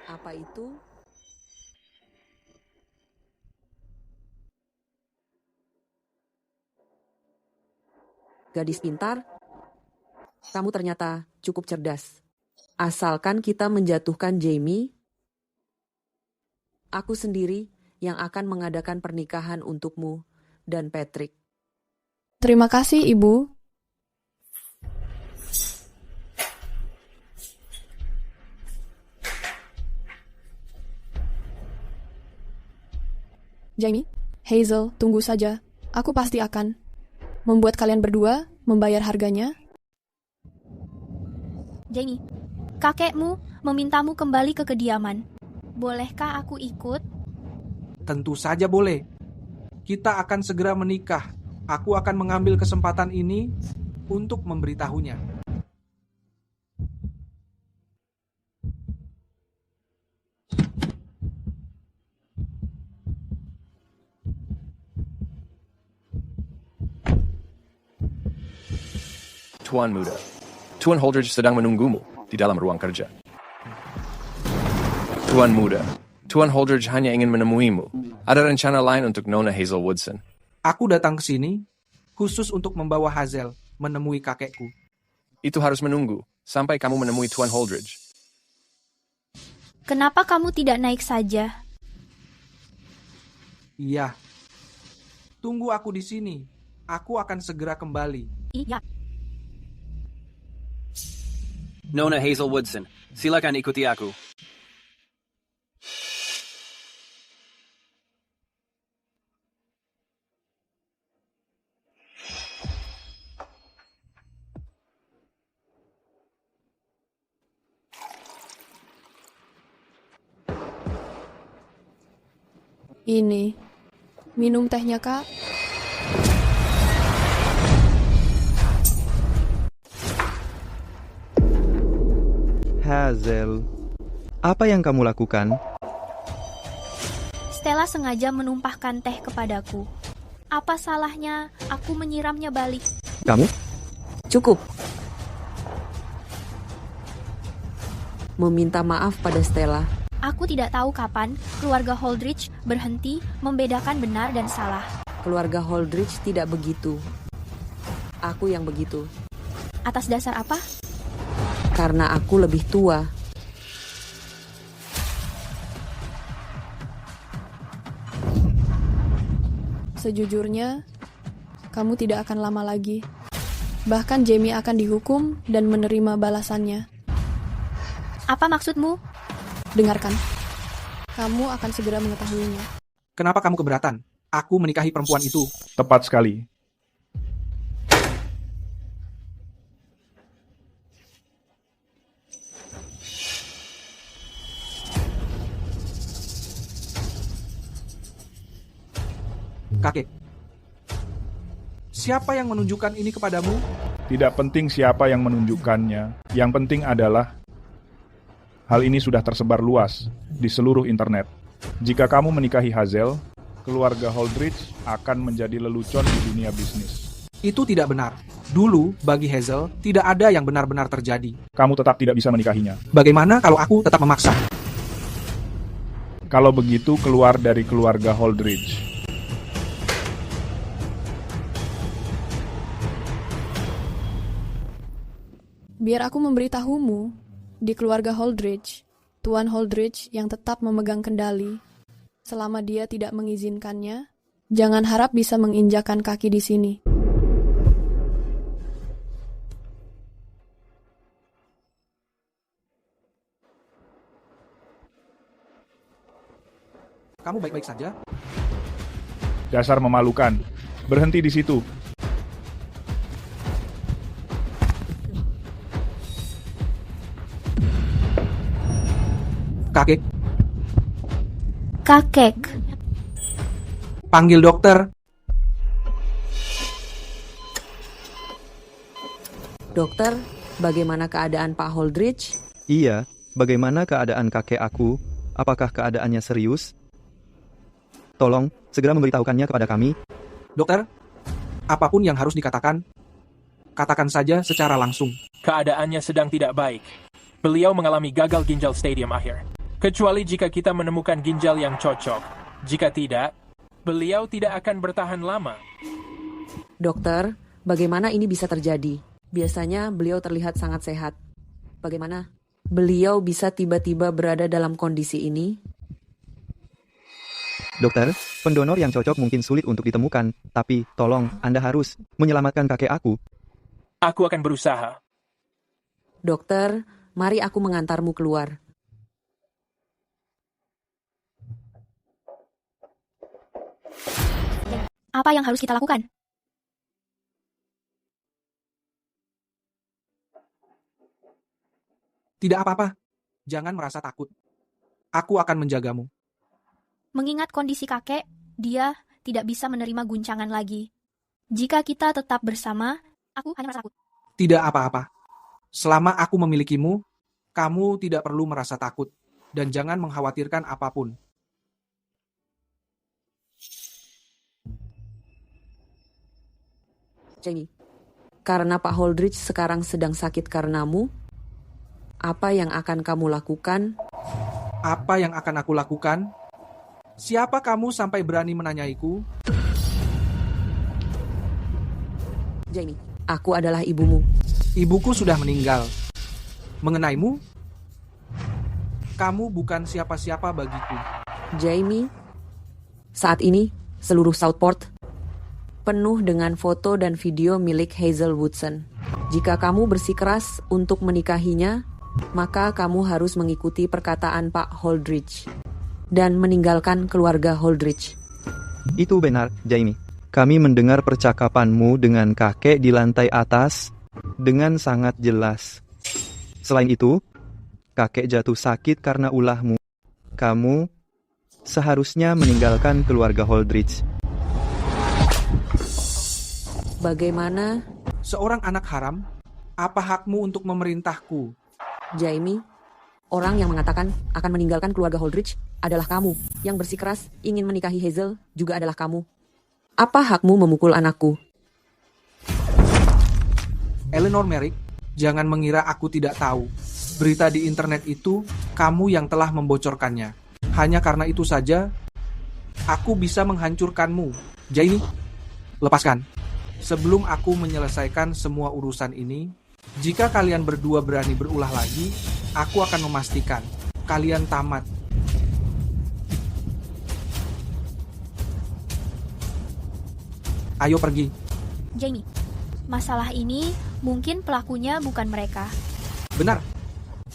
Apa itu? Gadis pintar, kamu ternyata cukup cerdas. Asalkan kita menjatuhkan Jamie, aku sendiri yang akan mengadakan pernikahan untukmu dan Patrick. Terima kasih, Ibu. Jamie, Hazel, tunggu saja. Aku pasti akan membuat kalian berdua membayar harganya. Jamie, kakekmu memintamu kembali ke kediaman. Bolehkah aku ikut? Tentu saja boleh. Kita akan segera menikah. Aku akan mengambil kesempatan ini untuk memberitahunya. Tuan muda, Tuan Holdridge sedang menunggumu di dalam ruang kerja. Tuan muda, Tuan Holdridge hanya ingin menemuimu. Ada rencana lain untuk Nona Hazel Woodson. Aku datang ke sini khusus untuk membawa Hazel menemui kakekku. Itu harus menunggu sampai kamu menemui Tuan Holdridge. Kenapa kamu tidak naik saja? Iya. Tunggu aku di sini. Aku akan segera kembali. Iya. Nona Hazel Woodson, silakan ikuti aku. Ini. Minum tehnya, Kak. Hazel, apa yang kamu lakukan? Stella sengaja menumpahkan teh kepadaku. Apa salahnya aku menyiramnya balik? Kamu? Cukup. Meminta maaf pada Stella. Aku tidak tahu kapan keluarga Holdridge berhenti membedakan benar dan salah. Keluarga Holdridge tidak begitu. Aku yang begitu. Atas dasar apa? Karena aku lebih tua. Sejujurnya, kamu tidak akan lama lagi. Bahkan Jamie akan dihukum dan menerima balasannya. Apa maksudmu? Dengarkan. Kamu akan segera mengetahuinya. Kenapa kamu keberatan? Aku menikahi perempuan itu. Tepat sekali. Kakek, siapa yang menunjukkan ini kepadamu? Tidak penting siapa yang menunjukkannya. Yang penting adalah hal ini sudah tersebar luas di seluruh internet. Jika kamu menikahi Hazel, keluarga Holdridge akan menjadi lelucon di dunia bisnis. Itu tidak benar. Dulu, bagi Hazel, tidak ada yang benar-benar terjadi. Kamu tetap tidak bisa menikahinya. Bagaimana kalau aku tetap memaksa? Kalau begitu, keluar dari keluarga Holdridge. Biar aku memberitahumu, di keluarga Holdridge, Tuan Holdridge yang tetap memegang kendali. Selama dia tidak mengizinkannya, jangan harap bisa menginjakan kaki di sini. Kamu baik-baik saja? Dasar memalukan. Berhenti di situ. Kakek. Kakek. Panggil dokter. Dokter, bagaimana keadaan Pak Holdridge? Iya, bagaimana keadaan kakek aku? Apakah keadaannya serius? Tolong, segera memberitahukannya kepada kami. Dokter, apapun yang harus dikatakan, katakan saja secara langsung. Keadaannya sedang tidak baik. Beliau mengalami gagal ginjal stadium akhir. Kecuali jika kita menemukan ginjal yang cocok. Jika tidak, beliau tidak akan bertahan lama. Dokter, bagaimana ini bisa terjadi? Biasanya beliau terlihat sangat sehat. Bagaimana beliau bisa tiba-tiba berada dalam kondisi ini? Dokter, pendonor yang cocok mungkin sulit untuk ditemukan, tapi tolong, Anda harus menyelamatkan kakek aku. Aku akan berusaha. Dokter, mari aku mengantarmu keluar. Apa yang harus kita lakukan? Tidak apa-apa. Jangan merasa takut. Aku akan menjagamu. Mengingat kondisi kakek, dia tidak bisa menerima guncangan lagi. Jika kita tetap bersama, aku hanya merasa takut. Tidak apa-apa. Selama aku memilikimu, kamu tidak perlu merasa takut. Dan jangan mengkhawatirkan apapun. Jamie, karena Pak Holdridge sekarang sedang sakit karenamu, apa yang akan kamu lakukan? Apa yang akan aku lakukan? Siapa kamu sampai berani menanyaiku? Jamie, aku adalah ibumu. Ibuku sudah meninggal. Mengenaimu, kamu bukan siapa-siapa bagiku. Jamie, saat ini seluruh Southport penuh dengan foto dan video milik Hazel Woodson. Jika kamu bersikeras untuk menikahinya, maka kamu harus mengikuti perkataan Pak Holdridge dan meninggalkan keluarga Holdridge. Itu benar, Jamie. Kami mendengar percakapanmu dengan kakek di lantai atas dengan sangat jelas. Selain itu, kakek jatuh sakit karena ulahmu. Kamu seharusnya meninggalkan keluarga Holdridge. Bagaimana? Seorang anak haram, apa hakmu untuk memerintahku? Jamie, orang yang mengatakan akan meninggalkan keluarga Holdridge adalah kamu. Yang bersikeras ingin menikahi Hazel juga adalah kamu. Apa hakmu memukul anakku? Eleanor Merrick, jangan mengira aku tidak tahu. Berita di internet itu, kamu yang telah membocorkannya. Hanya karena itu saja, aku bisa menghancurkanmu. Jamie, lepaskan. Sebelum aku menyelesaikan semua urusan ini, jika kalian berdua berani berulah lagi, aku akan memastikan kalian tamat. Ayo pergi. Jamie, masalah ini mungkin pelakunya bukan mereka. Benar,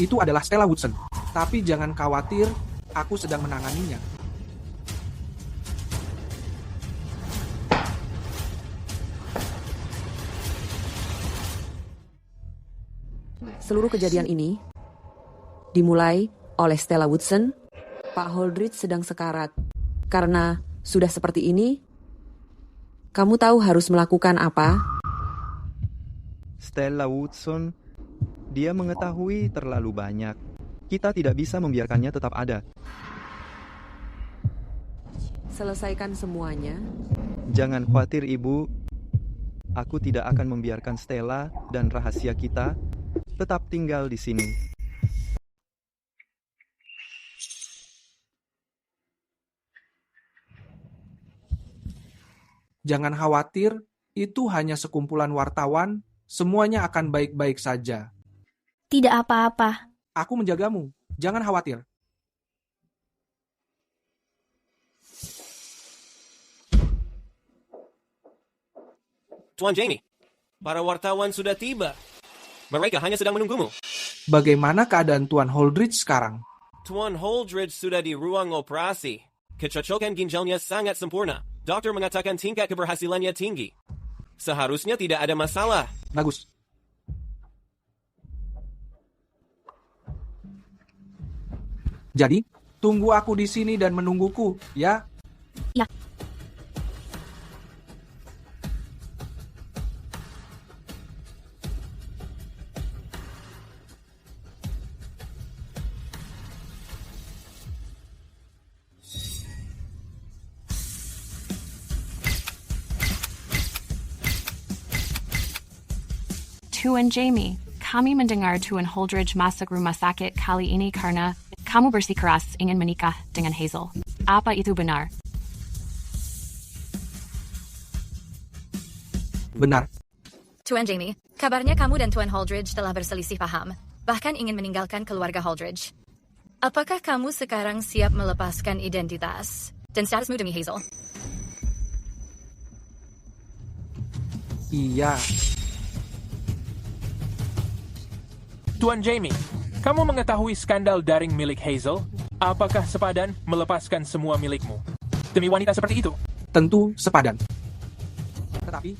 itu adalah Stella Woodson. Tapi jangan khawatir, aku sedang menanganinya. Seluruh kejadian ini dimulai oleh Stella Woodson. Pak Holdridge sedang sekarat. Karena sudah seperti ini, kamu tahu harus melakukan apa? Stella Woodson, dia mengetahui terlalu banyak. Kita tidak bisa membiarkannya tetap ada. Selesaikan semuanya. Jangan khawatir, Ibu. Aku tidak akan membiarkan Stella dan rahasia kita tetap tinggal di sini. Jangan khawatir, itu hanya sekumpulan wartawan, semuanya akan baik-baik saja. Tidak apa-apa. Aku menjagamu, jangan khawatir. Tuan Jamie, para wartawan sudah tiba. Mereka hanya sedang menunggumu. Bagaimana keadaan Tuan Holdridge sekarang? Tuan Holdridge sudah di ruang operasi. Kecocokan ginjalnya sangat sempurna. Dokter mengatakan tingkat keberhasilannya tinggi. Seharusnya tidak ada masalah. Bagus. Jadi, tunggu aku di sini dan menungguku, ya? Ya. Tuan Jamie, kami mendengar Tuan Holdridge masuk rumah sakit kali ini karena kamu bersikeras ingin menikah dengan Hazel. Apa itu benar? Benar. Tuan Jamie, kabarnya kamu dan Tuan Holdridge telah berselisih paham, bahkan ingin meninggalkan keluarga Holdridge. Apakah kamu sekarang siap melepaskan identitas dan statusmu demi Hazel? Iya. Tuan Jamie, kamu mengetahui skandal daring milik Hazel? Apakah sepadan melepaskan semua milikmu demi wanita seperti itu? Tentu sepadan. Tetapi,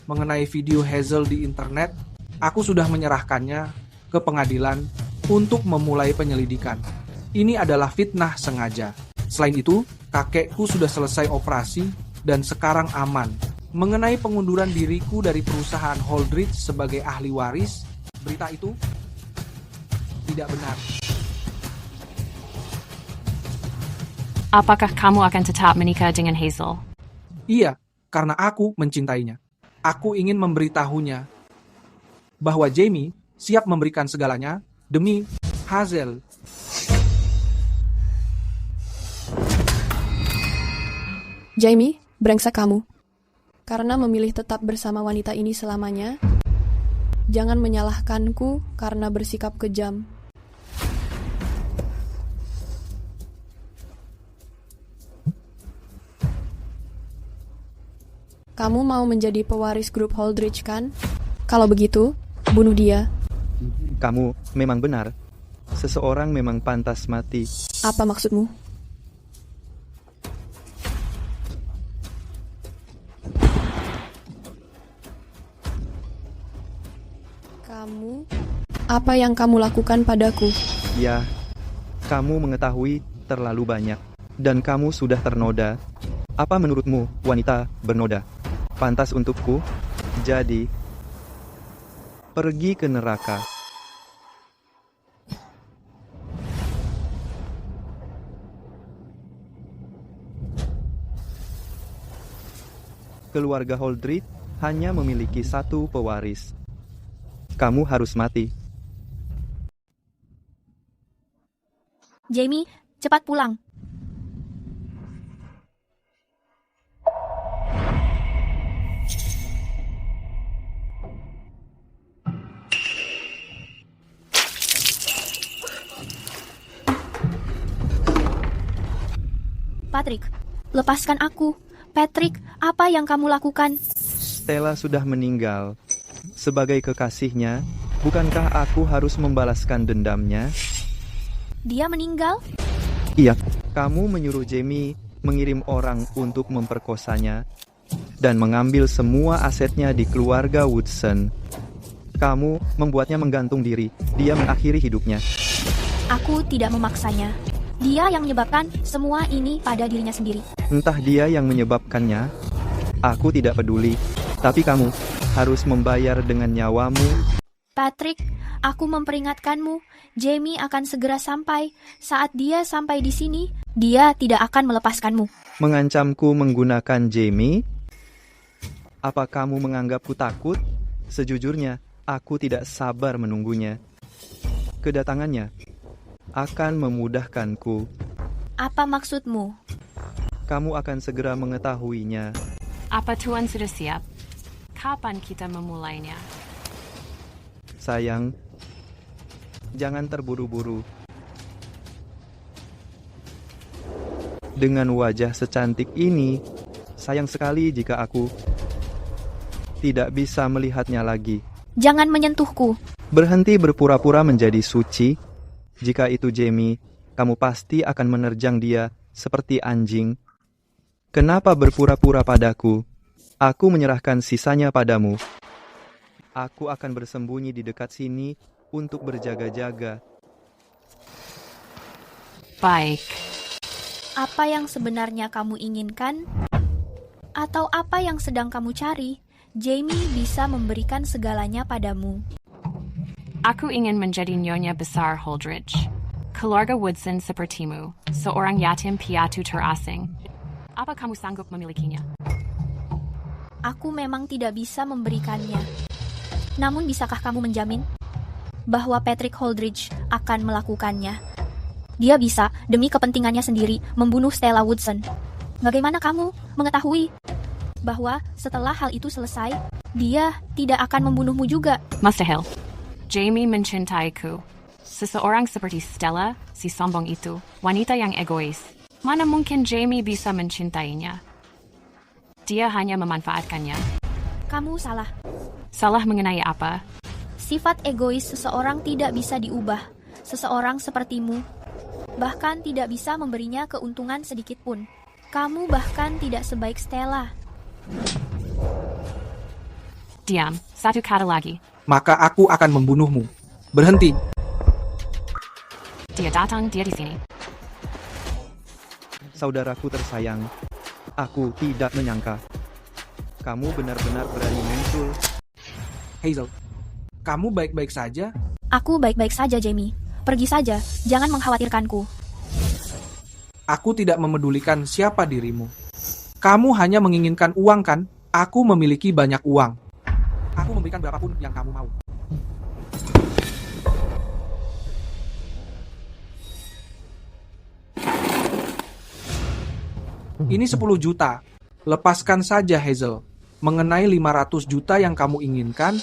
mengenai video Hazel di internet, aku sudah menyerahkannya ke pengadilan untuk memulai penyelidikan. Ini adalah fitnah sengaja. Selain itu, kakekku sudah selesai operasi dan sekarang aman. Mengenai pengunduran diriku dari perusahaan Holdridge sebagai ahli waris, berita itu tidak benar. Apakah kamu akan tetap menikah dengan Hazel? Iya, karena aku mencintainya. Aku ingin memberitahunya bahwa Jamie siap memberikan segalanya demi Hazel. Jamie, brengsek kamu. Karena memilih tetap bersama wanita ini selamanya, jangan menyalahkanku karena bersikap kejam. Kamu mau menjadi pewaris grup Holdridge, kan? Kalau begitu, bunuh dia. Kamu memang benar. Seseorang memang pantas mati. Apa maksudmu? Apa yang kamu lakukan padaku? Ya, kamu mengetahui terlalu banyak. Dan kamu sudah ternoda. Apa menurutmu, wanita bernoda? Pantas untukku? Jadi, pergi ke neraka. Keluarga Holdridge hanya memiliki satu pewaris. Kamu harus mati. Jamie, cepat pulang. Patrick, lepaskan aku. Patrick, apa yang kamu lakukan? Stella sudah meninggal. Sebagai kekasihnya, bukankah aku harus membalaskan dendamnya? Dia meninggal? Iya, kamu menyuruh Jamie mengirim orang untuk memperkosanya dan mengambil semua asetnya di keluarga Woodson. Kamu membuatnya menggantung diri. Dia mengakhiri hidupnya. Aku tidak memaksanya. Dia yang menyebabkan semua ini pada dirinya sendiri. Entah dia yang menyebabkannya, aku tidak peduli. Tapi kamu harus membayar dengan nyawamu. Patrick, aku memperingatkanmu. Jamie akan segera sampai. Saat dia sampai di sini, dia tidak akan melepaskanmu. Mengancamku menggunakan Jamie? Apa kamu menganggapku takut? Sejujurnya, aku tidak sabar menunggunya. Kedatangannya akan memudahkanku. Apa maksudmu? Kamu akan segera mengetahuinya. Apa Tuan sudah siap? Kapan kita memulainya? Sayang, jangan terburu-buru. Dengan wajah secantik ini, sayang sekali jika aku tidak bisa melihatnya lagi. Jangan menyentuhku. Berhenti berpura-pura menjadi suci. Jika itu Jamie, kamu pasti akan menerjang dia seperti anjing. Kenapa berpura-pura padaku? Aku menyerahkan sisanya padamu. Aku akan bersembunyi di dekat sini untuk berjaga-jaga. Baik. Apa yang sebenarnya kamu inginkan? Atau apa yang sedang kamu cari? Jamie bisa memberikan segalanya padamu. Aku ingin menjadi nyonya besar Holdridge. Keluarga Woodson sepertimu, seorang yatim piatu terasing. Apa kamu sanggup memilikinya? Aku memang tidak bisa memberikannya. Namun bisakah kamu menjamin bahwa Patrick Holdridge akan melakukannya? Dia bisa, demi kepentingannya sendiri, membunuh Stella Woodson. Bagaimana kamu mengetahui bahwa setelah hal itu selesai, dia tidak akan membunuhmu juga? Mustahil. Jamie mencintaiku. Seseorang seperti Stella, si sombong itu, wanita yang egois. Mana mungkin Jamie bisa mencintainya? Dia hanya memanfaatkannya. Kamu salah. Salah mengenai apa? Sifat egois seseorang tidak bisa diubah. Seseorang sepertimu bahkan tidak bisa memberinya keuntungan sedikit pun. Kamu bahkan tidak sebaik Stella. Diam, satu kata lagi. Maka aku akan membunuhmu. Berhenti. Dia datang, dia di sini. Saudaraku tersayang, aku tidak menyangka kamu benar-benar berani muncul. Hazel, kamu baik-baik saja? Aku baik-baik saja, Jamie. Pergi saja, jangan mengkhawatirkanku. Aku tidak memedulikan siapa dirimu. Kamu hanya menginginkan uang, kan? Aku memiliki banyak uang. Aku memberikan berapapun yang kamu mau. Ini 10 juta. Lepaskan saja, Hazel. Mengenai 500 juta yang kamu inginkan,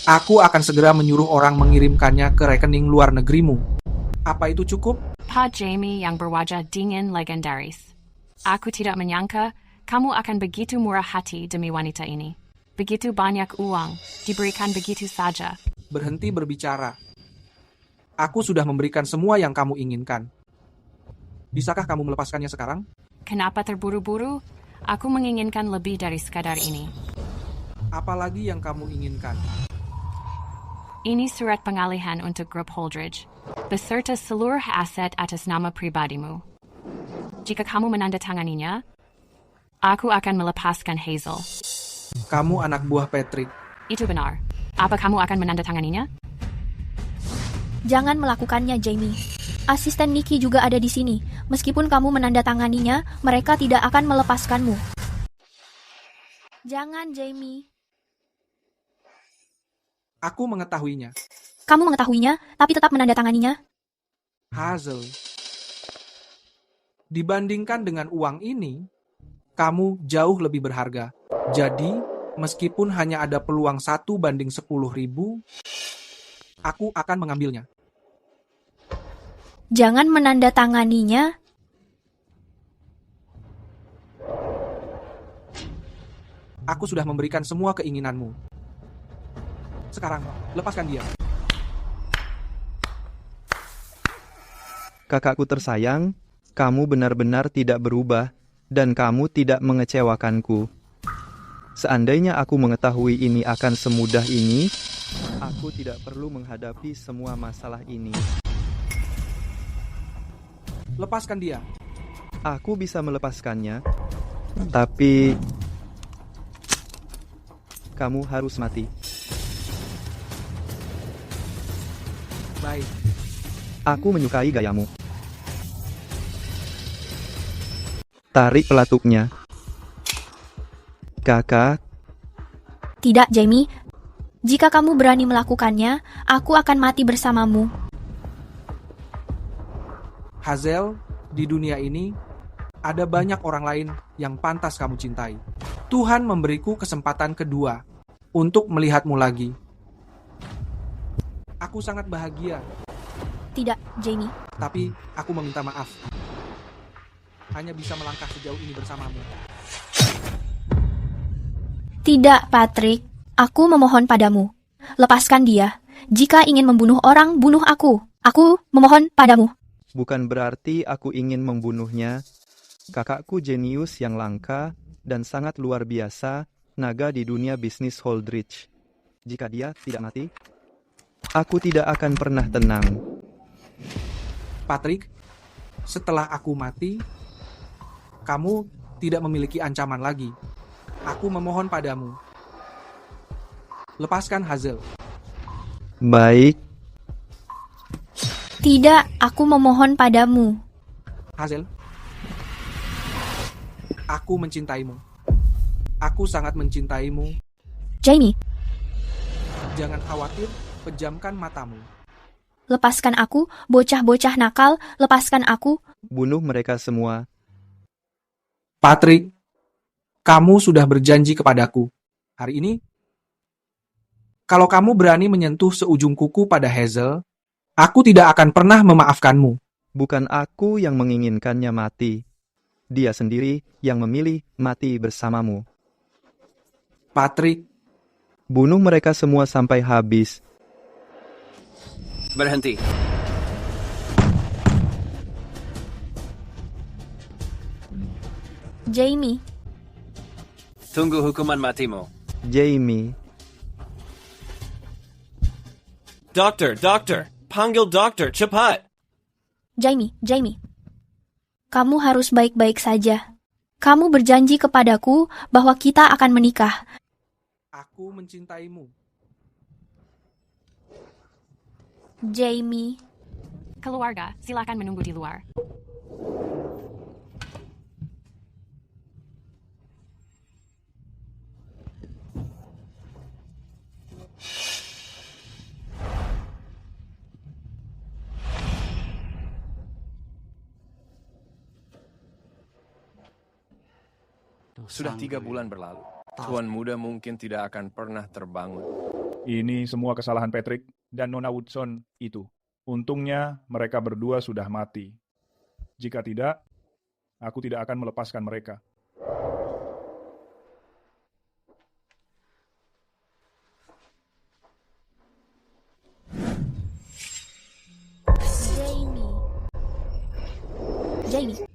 aku akan segera menyuruh orang mengirimkannya ke rekening luar negerimu. Apa itu cukup? Pak Jamie yang berwajah dingin legendaris. Aku tidak menyangka kamu akan begitu murah hati demi wanita ini. Begitu banyak uang, diberikan begitu saja. Berhenti berbicara. Aku sudah memberikan semua yang kamu inginkan. Bisakah kamu melepaskannya sekarang? Kenapa terburu-buru? Aku menginginkan lebih dari sekadar ini. Apalagi yang kamu inginkan? Ini surat pengalihan untuk grup Holdridge, beserta seluruh aset atas nama pribadimu. Jika kamu menandatanganinya, aku akan melepaskan Hazel. Kamu anak buah Patrick. Itu benar. Apa kamu akan menandatanganinya? Jangan melakukannya, Jamie. Asisten Nikki juga ada di sini. Meskipun kamu menandatanganinya, mereka tidak akan melepaskanmu. Jangan, Jamie. Aku mengetahuinya. Kamu mengetahuinya, tapi tetap menandatanganinya. Hazel. Dibandingkan dengan uang ini, kamu jauh lebih berharga. Jadi, meskipun hanya ada peluang 1:10.000, aku akan mengambilnya. Jangan menandatanganinya. Aku sudah memberikan semua keinginanmu. Sekarang, lepaskan dia. Kakakku tersayang, kamu benar-benar tidak berubah, dan kamu tidak mengecewakanku. Seandainya aku mengetahui ini akan semudah ini, aku tidak perlu menghadapi semua masalah ini. Lepaskan dia. Aku bisa melepaskannya, tapi kamu harus mati. Baik. Aku menyukai gayamu. Tarik pelatuknya. Kakak. Tidak, Jamie. Jika kamu berani melakukannya, aku akan mati bersamamu. Hazel, di dunia ini, ada banyak orang lain yang pantas kamu cintai. Tuhan memberiku kesempatan kedua untuk melihatmu lagi. Aku sangat bahagia. Tidak, Jamie. Tapi aku meminta maaf. Hanya bisa melangkah sejauh ini bersamamu. Tidak, Patrick. Aku memohon padamu. Lepaskan dia. Jika ingin membunuh orang, bunuh aku. Aku memohon padamu. Bukan berarti aku ingin membunuhnya. Kakakku jenius yang langka dan sangat luar biasa, naga di dunia bisnis Holdridge. Jika dia tidak mati, aku tidak akan pernah tenang. Patrick, setelah aku mati, kamu tidak memiliki ancaman lagi. Aku memohon padamu. Lepaskan Hazel. Baik. Tidak, aku memohon padamu. Hazel, aku mencintaimu. Aku sangat mencintaimu. Jamie, Jangan khawatir, pejamkan matamu. lepaskan aku, bocah-bocah nakal, lepaskan aku. Bunuh mereka semua. Patrick, kamu sudah berjanji kepadaku. Hari ini, kalau kamu berani menyentuh seujung kuku pada Hazel, aku tidak akan pernah memaafkanmu. Bukan aku yang menginginkannya mati. Dia sendiri yang memilih mati bersamamu. Patrick, bunuh mereka semua sampai habis. Berhenti. Jamie, Tunggu hukuman matimu. Jamie. Dokter, panggil dokter, cepat. Jamie. Kamu harus baik-baik saja. Kamu berjanji kepadaku bahwa kita akan menikah. aku mencintaimu. Jamie. Keluarga, silakan menunggu di luar. Sudah 3 bulan berlalu. Tuan muda mungkin tidak akan pernah terbangun. Ini semua kesalahan Patrick dan Nona Woodson itu. Untungnya mereka berdua sudah mati. Jika tidak, aku tidak akan melepaskan mereka. Jamie.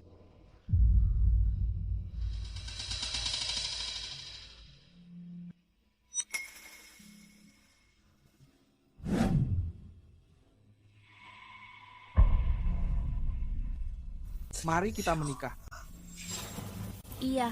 Mari kita menikah. Iya,